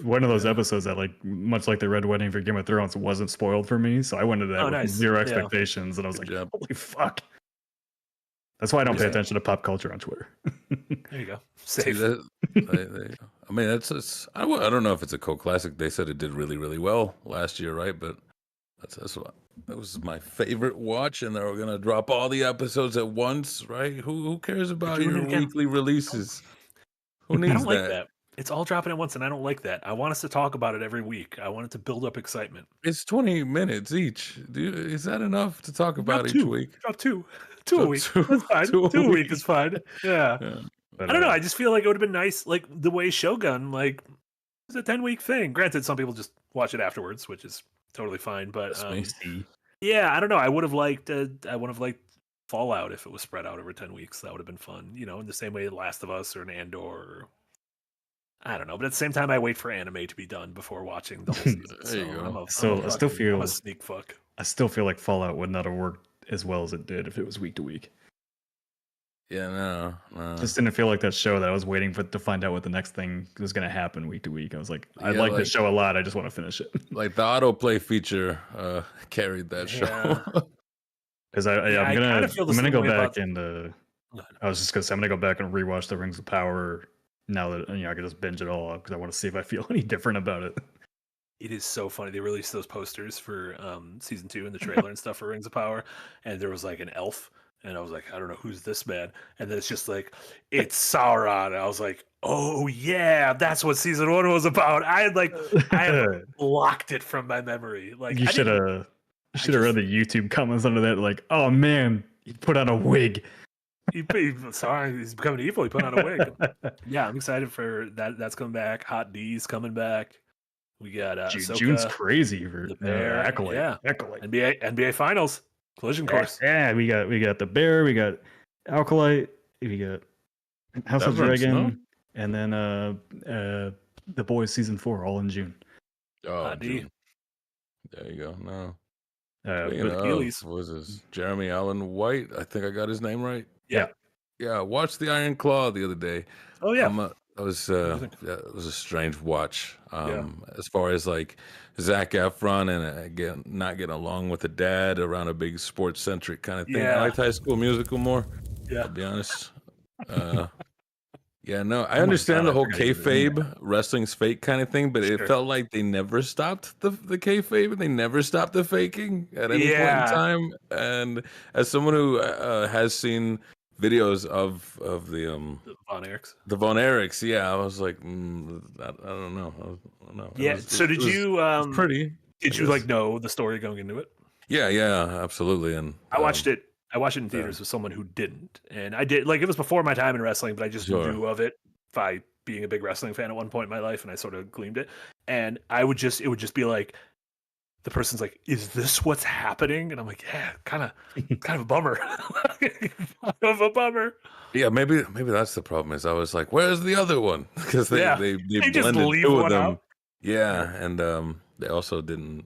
one of those episodes that, like, much like the Red Wedding for Game of Thrones, wasn't spoiled for me. So I went into that with zero expectations, and I was like, "Holy fuck!" That's why I don't pay attention to pop culture on Twitter. There you go. Safe. There you go. I mean, I don't know if it's a cult classic. They said it did really, really well last year, right? But that was my favorite watch, and they're gonna drop all the episodes at once, right? Who cares about your weekly releases? Who needs that? Like that. It's all dropping at once, and I don't like that. I want us to talk about it every week. I want it to build up excitement. It's 20 minutes each. Is that enough to talk about each week? Drop two a week. That's fine. Two a week is fine. Yeah. But, I don't know. I just feel like it would have been nice, like the way Shogun, like, it's a 10-week thing. Granted, some people just watch it afterwards, which is totally fine. But yeah, I don't know. I would have liked Fallout if it was spread out over 10 weeks. That would have been fun. You know, in the same way Last of Us or an Andor. Or, I don't know. But at the same time, I wait for anime to be done before watching the whole season. I still feel I'm a sneak fuck. I still feel like Fallout would not have worked as well as it did if it was week to week. Yeah, no. Just didn't feel like that show that I was waiting to find out what the next thing was going to happen week to week. I was like, I like this show a lot. I just want to finish it. Like the autoplay feature carried that show. Because I'm gonna go back and I was just gonna say I'm gonna go back and rewatch the Rings of Power now that I can just binge it all because I want to see if I feel any different about it. It is so funny. They released those posters for season 2 and the trailer and stuff for Rings of Power, and there was like an elf. And I was like, I don't know who's this man. And then it's just like, it's Sauron. And I was like, oh yeah, that's what season 1 was about. I had blocked it from my memory. Like you should have read the YouTube comments under that. Like, oh man, he put on a wig. Sorry, he's becoming evil. He put on a wig. Yeah, I'm excited for that. That's coming back. Hot D's coming back. We got June's crazy for the Bear. Acolyte. Yeah, Acolyte. NBA Finals. Collision Course. Yeah, we got the Bear, we got Acolyte, we got House of Dragon, and then The Boys season 4 all in June. Oh, June. There you go. No. What was this? Jeremy Allen White. I think I got his name right. Yeah. Yeah. I watched The Iron Claw the other day. Oh yeah. It was a strange watch. As far as like Zac Efron and not getting along with the dad around a big sports centric kind of thing. I liked High School Musical more. Yeah, I'll be honest. I understand the whole kayfabe, wrestling's fake kind of thing, but it felt like they never stopped the kayfabe and they never stopped the faking at any point in time. And as someone who has seen videos of the Von Erichs, I was like, I don't know. Yeah. Did you know the story going into it? Yeah, absolutely. And I watched it in theaters with someone who didn't, and I did it was before my time in wrestling, but I just knew of it by being a big wrestling fan at one point in my life, and I sort of gleamed it. And it would just be like, the person's like, "Is this what's happening?" And I'm like, "Yeah, kind of a bummer, kind of a bummer." Yeah, maybe that's the problem. Is I was like, "Where's the other one?" Because they just blended leave two of one them. out. Yeah, and they also didn't.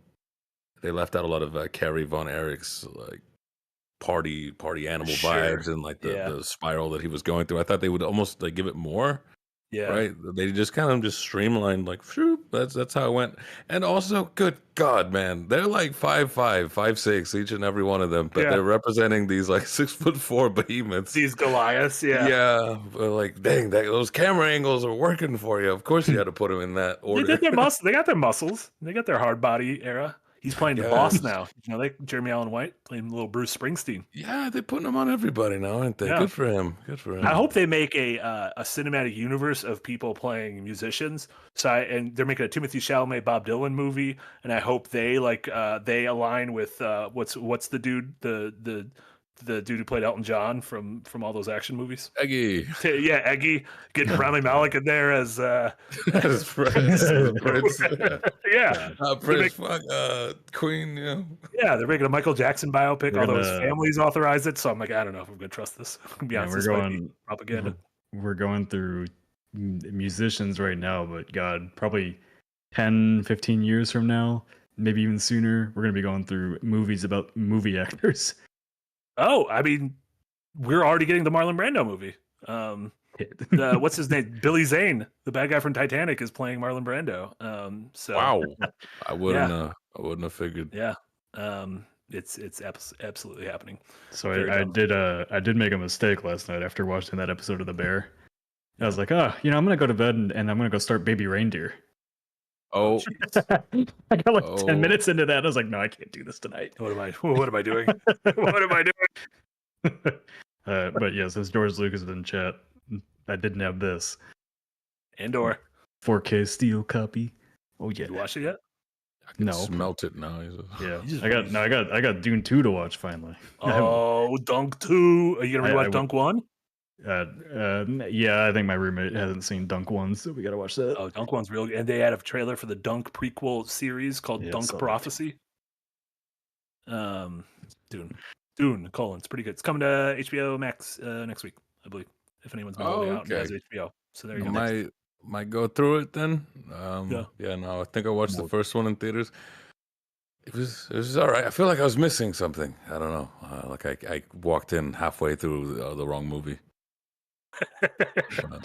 They left out a lot of Kerry Von Erich's like party animal vibes and like the spiral that he was going through. I thought they would almost like give it more. Yeah. Right. They just kind of just streamlined like whoop, that's how it went. And also, good God, man, they're like 5'5", 5'6", each and every one of them, but they're representing these like 6'4" behemoths. These Goliaths, Yeah. But like, dang, those camera angles are working for you. Of course you had to put them in that order. They did their muscle. They got their muscles. They got their hard body era. He's playing the boss now. You know, Jeremy Allen White playing little Bruce Springsteen. Yeah, they're putting him on everybody now, aren't they? Yeah. Good for him. Good for him. I hope they make a cinematic universe of people playing musicians. And they're making a Timothée Chalamet Bob Dylan movie, and I hope they they align with what's the dude the dude who played Elton John from all those action movies. Eggy. Yeah, Eggy. Getting Rami Malek in there as Prince. Yeah. Prince, Queen, yeah. Yeah, they're making a Michael Jackson biopic, although his family's authorized it. So I'm like, I don't know if I'm going to trust this. To be honest, we're going propaganda. We're going through musicians right now, but God, probably 10, 15 years from now, maybe even sooner, we're going to be going through movies about movie actors. Oh, I mean, we're already getting the Marlon Brando movie. What's his name? Billy Zane, the bad guy from Titanic, is playing Marlon Brando. So wow, I wouldn't have figured. Yeah, it's absolutely happening. So I did make a mistake last night after watching that episode of The Bear. I was like, I'm gonna go to bed and I'm gonna go start Baby Reindeer. Oh, I got like 10 minutes into that. I was like, no, I can't do this tonight. What am I doing? What am I doing? But yeah, since George Lucas is in chat, I didn't have this. Andor 4K steel copy. Oh yeah. You watched it yet? I can smelt it now. Yeah. I got Dune 2 to watch finally. Oh, Dunk 2. Are you gonna rewatch Dunk 1? Yeah, I think my roommate hasn't seen Dunk 1, so we gotta watch that. Oh, Dunk 1's real good. And they had a trailer for the Dunk prequel series called Dunk Prophecy. Dune, it's pretty good. It's coming to HBO Max next week, I believe. If anyone's been holding out and has HBO. So there you go. Might go through it then. Yeah, no, I think I watched the first one in theaters. It was all right. I feel like I was missing something. I don't know. Like I walked in halfway through the wrong movie.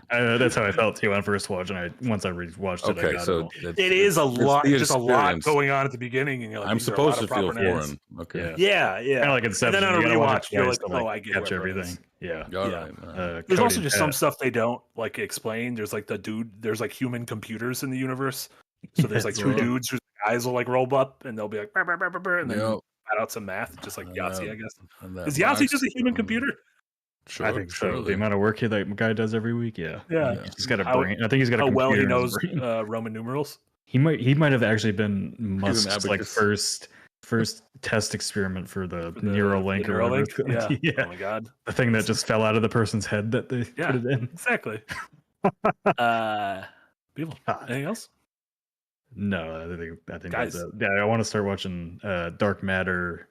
That's how I felt too on first watch, and once I rewatched it. Okay, so it is a lot, just a lot going on at the beginning, and you're like, I'm supposed to feel foreign. Okay, yeah. Kind of like Inception. And then on a rewatch, you're like, I get catch everything. Yeah, all right. There's also just some stuff they don't like explain. There's like there's like human computers in the universe. So there's like two dudes whose eyes will like roll up, and they'll be like, and then add out some math, just like Yahtzee, I guess. Is Yahtzee just a human computer? Sure, I think so. The amount of work that guy does every week, yeah. He's got a brain. I think he's got a how computer well he knows Roman numerals. He might have actually been Musk's like first test experiment for the Neuralink or whatever. Yeah. Oh my god, the thing that just fell out of the person's head that they put it in. Exactly. People, anything else? No, I think guys. That's it. Yeah, I want to start watching Dark Matter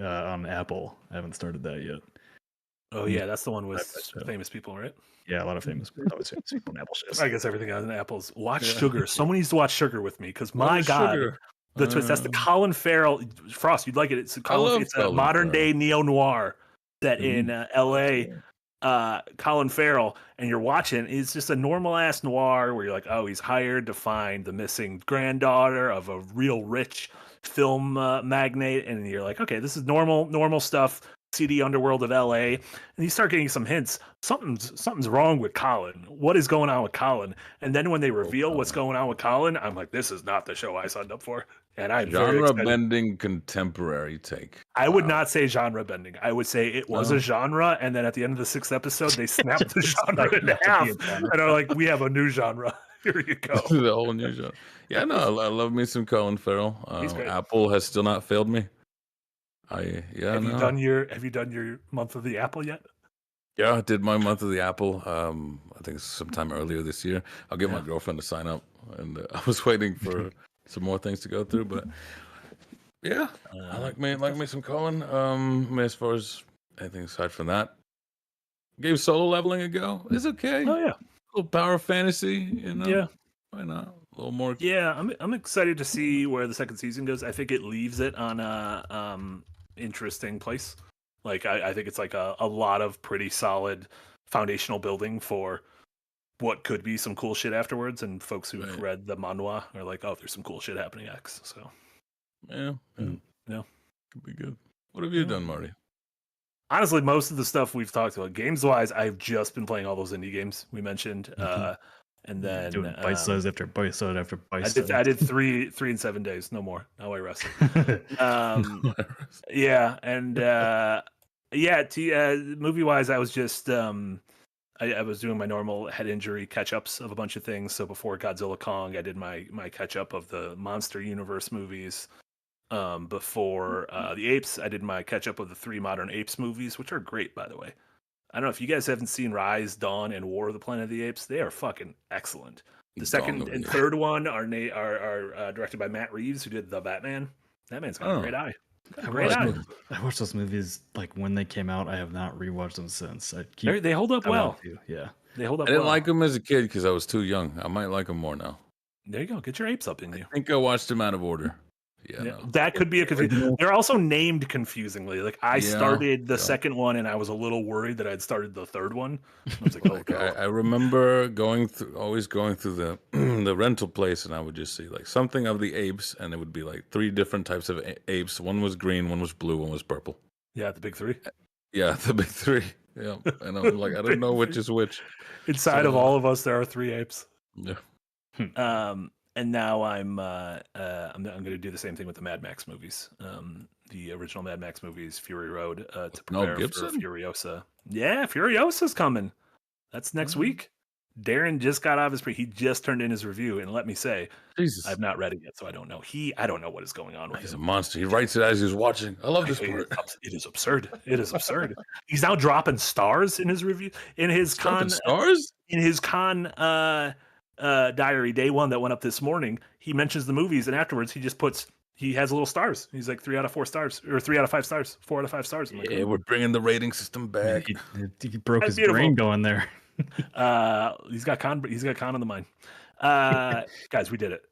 on Apple. I haven't started that yet. Oh yeah, that's the one with famous people, right? Yeah, a lot of famous people on Apple shows. I guess everything on Apple's. Watch Sugar. Someone needs to watch Sugar with me because my God, that's the Colin Farrell. Frost, you'd like it. It's a modern day neo noir set in L.A. Colin Farrell, and you're watching. It's just a normal ass noir where you're like, oh, he's hired to find the missing granddaughter of a real rich film magnate, and you're like, okay, this is normal stuff. Seedy underworld of LA, and you start getting some hints. Something's wrong with Colin. What is going on with Colin? And then when they reveal what's going on with Colin, I'm like, this is not the show I signed up for. And I'm genre bending contemporary take. I would not say genre bending. I would say it was a genre, and then at the end of the 6th episode, they snapped the genre in half, and are like, we have a new genre. Here you go. The whole new genre. Yeah, no, I love me some Colin Farrell. Apple has still not failed me. Have you done your month of the Apple yet? Yeah, I did my month of the Apple. I think it's sometime earlier this year. I'll get my girlfriend to sign up, and I was waiting for some more things to go through. But yeah, I like me some Colin. As far as anything aside from that, gave solo leveling a go. It's okay. Oh yeah, a little power fantasy. Yeah, why not? A little more. Yeah, I'm excited to see where the second season goes. I think it leaves it on a interesting place. Like I think it's like a lot of pretty solid foundational building for what could be some cool shit afterwards. And folks who've read the manhwa are like, oh, there's some cool shit happening X. So yeah, could be good. What have you done, Marty? Honestly, most of the stuff we've talked about, games wise, I've just been playing all those indie games we mentioned. and then doing bite size after bite size after bite size. I did 3 in 7 days, no more. Now I rest. Yeah, and movie wise, I was just I was doing my normal head injury catch ups of a bunch of things. So before Godzilla Kong, I did my catch up of the Monster Universe movies. Before the Apes, I did my catch up of the 3 modern Apes movies, which are great, by the way. I don't know if you guys haven't seen Rise, Dawn, and War of the Planet of the Apes. They are fucking excellent. The second and third one are directed by Matt Reeves, who did The Batman. That man's got a great eye. I watched those movies like when they came out. I have not rewatched them since. They hold up well. Yeah, they hold up. I didn't like them as a kid because I was too young. I might like them more now. There you go. Get your apes up in you. I think I watched them out of order. Yeah, no. That could be a confusion. They're also named confusingly. Like I started the second one, and I was a little worried that I'd started the third one. I was like, oh, God. I remember always going through the the rental place, and I would just see like something of the apes, and it would be like 3 different types of apes. One was green, one was blue, one was purple. Yeah, the big 3. Yeah, the big 3. Yeah, and I'm like, I don't know which is which. Inside of all of us, there are 3 apes. Yeah. And now I'm going to do the same thing with the Mad Max movies. The original Mad Max movies, Fury Road, to prepare for Furiosa. Yeah, Furiosa's coming. That's next week. Darren just got out of his he just turned in his review, and let me say, Jesus, I've not read it yet, so I don't know. I don't know what is going on with him. He's a monster. He writes it as he's watching. I love this part. It is absurd. It is absurd. He's now dropping stars in his review. In his con diary, day 1 that went up this morning, he mentions the movies, and afterwards he has little stars. He's like 3 out of 4 stars, or 3 out of 5 stars, 4 out of 5 stars. Like, we're bringing the rating system back. He broke his brain going there. He's got con on the mind. Guys, we did it.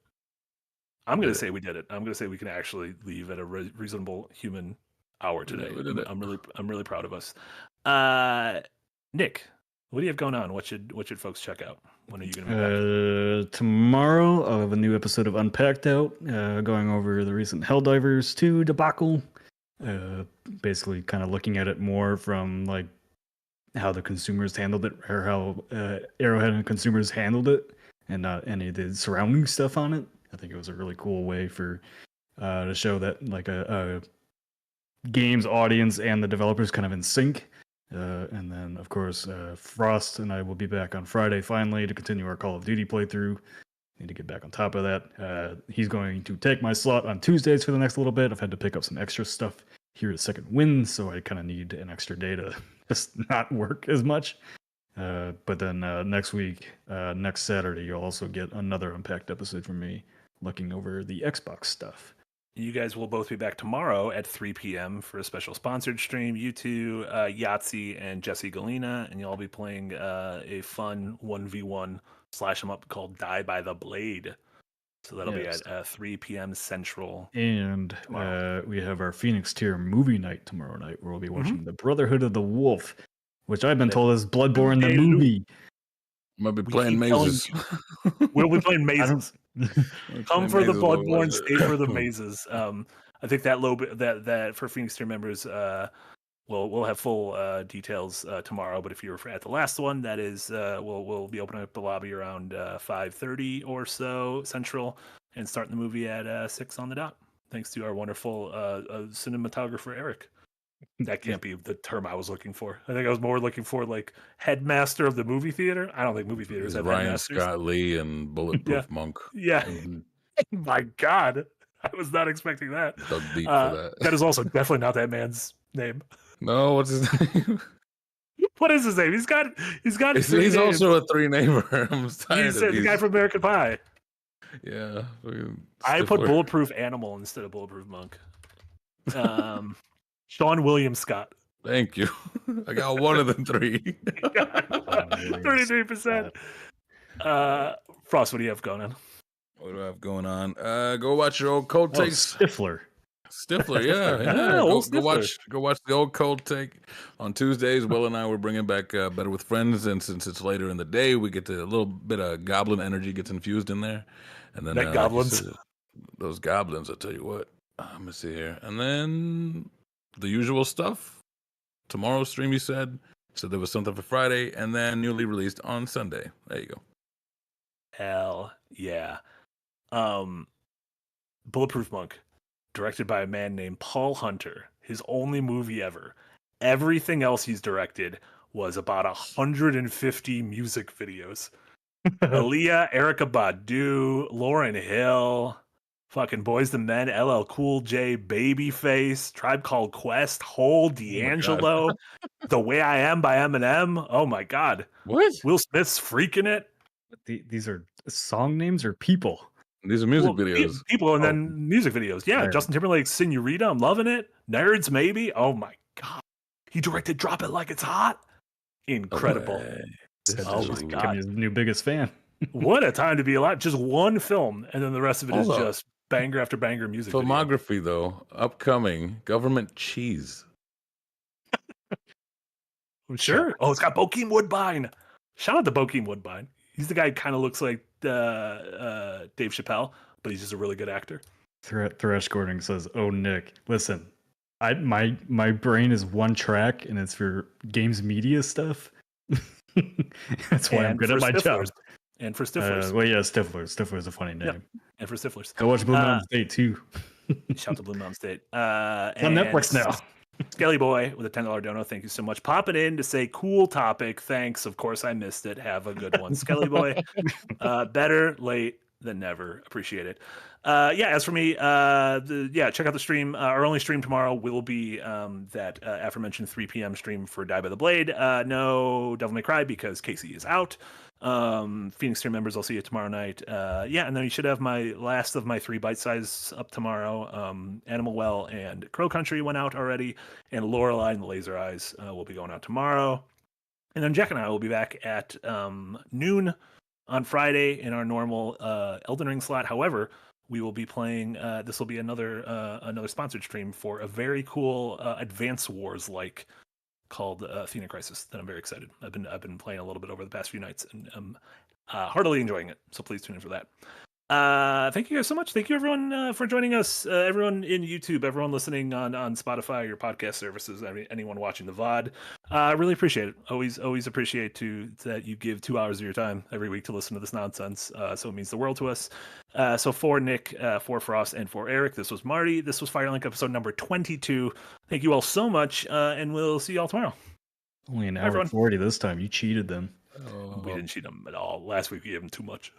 I'm gonna say we did it. I'm gonna say we can actually leave at a reasonable human hour today. I'm really proud of us. Nick, what do you have going on? What should folks check out? When are you going to be back? Tomorrow, I'll have a new episode of Unpacked out, going over the recent Helldivers 2 debacle. Basically, kind of looking at it more from like how the consumers handled it, or how Arrowhead and consumers handled it, and not any of the surrounding stuff on it. I think it was a really cool way for to show that like a game's audience and the developers kind of in sync. And then, of course, Frost and I will be back on Friday finally to continue our Call of Duty playthrough. Need to get back on top of that. He's going to take my slot on Tuesdays for the next little bit. I've had to pick up some extra stuff here at Second Wind, so I kind of need an extra day to just not work as much. But then next week, next Saturday, you'll also get another Unpacked episode from me looking over the Xbox stuff. You guys will both be back tomorrow at 3 p.m. for a special sponsored stream. You two, Yahtzee and Jesse Galena, and you'll all be playing a fun 1v1 slash 'em up called Die by the Blade. So that'll be at 3 p.m. Central. And we have our Phoenix Tier movie night tomorrow night, where we'll be watching The Brotherhood of the Wolf, which I've been told is Bloodborne the movie. Might be playing mazes. We'll be playing mazes. Come for the Bloodborne, stay for the mazes. I think that for Phoenix Tier members, we'll have full details tomorrow. But if you were at the last one, that is, we'll be opening up the lobby around 5:30 or so Central, and starting the movie at 6 on the dot. Thanks to our wonderful cinematographer Eric. That can't be the term I was looking for. I think I was more looking for like headmaster of the movie theater. I don't think movie theaters have Ryan headmasters. Scott Lee and Bulletproof Monk. Yeah. My God, I was not expecting that. Dug deep for that. That is also definitely not that man's name. No, what's his name? What is his name? He's got. He's also a 3-namer. I'm tired He's the guy from American Pie. Yeah. I put Bulletproof Animal instead of Bulletproof Monk. Sean William Scott. Thank you. I got one of the 3. 33%. Frost, what do you have going on? What do I have going on? Go watch your old Cold Take. Stifler, yeah. Go watch the old Cold Take on Tuesdays. Will and I were bringing back Better with Friends, and since it's later in the day, we get a little bit of goblin energy gets infused in there, and then goblins. Those goblins, I tell you what. Let me see here, and then the usual stuff. Tomorrow's stream, you said there was something for Friday, and then newly released on Sunday. There you go. Hell yeah. Bulletproof Monk, directed by a man named Paul Hunter. His only movie ever. Everything else he's directed was about 150 music videos. Aaliyah, Erykah Badu, Lauryn Hill, fucking Boys II Men, LL Cool J, Babyface, Tribe Called Quest, Hole, D'Angelo, The Way I Am by Eminem. Oh my god. What? Will Smith's Freaking It. These are song names or people? These are music videos. People and then music videos. Yeah, Right. Justin Timberlake's Senorita, I'm loving it. Nerds, maybe. Oh my god. He directed Drop It Like It's Hot. Incredible. Oh my god. I'm his new biggest fan. What a time to be alive. Just one film, and then the rest of it is just banger after banger music Filmography, video. though, upcoming Government Cheese. Sure. Oh, it's got Bokeem Woodbine. Shout out to Bokeem Woodbine. He's the guy who kind of looks like Dave Chappelle, but he's just a really good actor. Thresh Gordon says, "Oh Nick, listen, my brain is one track, and it's for games media stuff. That's why I'm good at my job." And for Stiflers. Well, yeah, Stiflers. Stiflers is a funny name. Yep. And for Stiflers. Go watch Blue Mountain State too. Shout out to Blue Mountain State. It's on Netflix now. Skelly Boy with a $10 dono. Thank you so much. Popping in to say cool topic. Thanks. Of course, I missed it. Have a good one, Skelly Boy. Better late than never. Appreciate it. As for me, check out the stream. Our only stream tomorrow will be that aforementioned 3 p.m. stream for Die by the Blade. No Devil May Cry because Casey is out. Phoenix stream members, I'll see you tomorrow night. And then you should have my last of my 3 bite size up tomorrow. Animal Well and Crow Country went out already, and Lorelei and the Laser Eyes will be going out tomorrow. And then Jack and I will be back at noon on Friday in our normal Elden Ring slot. However, we will be playing. This will be another sponsored stream for a very cool Advance Wars like called Athena Crisis that I'm very excited. I've been playing a little bit over the past few nights and I'm heartily enjoying it. So please tune in for that. Thank you guys so much. Thank you everyone for joining us. Everyone in YouTube, everyone listening on Spotify, your podcast services, anyone watching the VOD. I really appreciate it. Always appreciate that you give 2 hours of your time every week to listen to this nonsense. So it means the world to us. So for Nick, for Frost, and for Eric, this was Marty. This was Firelink episode number 22. Thank you all so much, and we'll see you all tomorrow. Only an hour 40 this time. You cheated them. We didn't cheat them at all. Last week we gave them too much.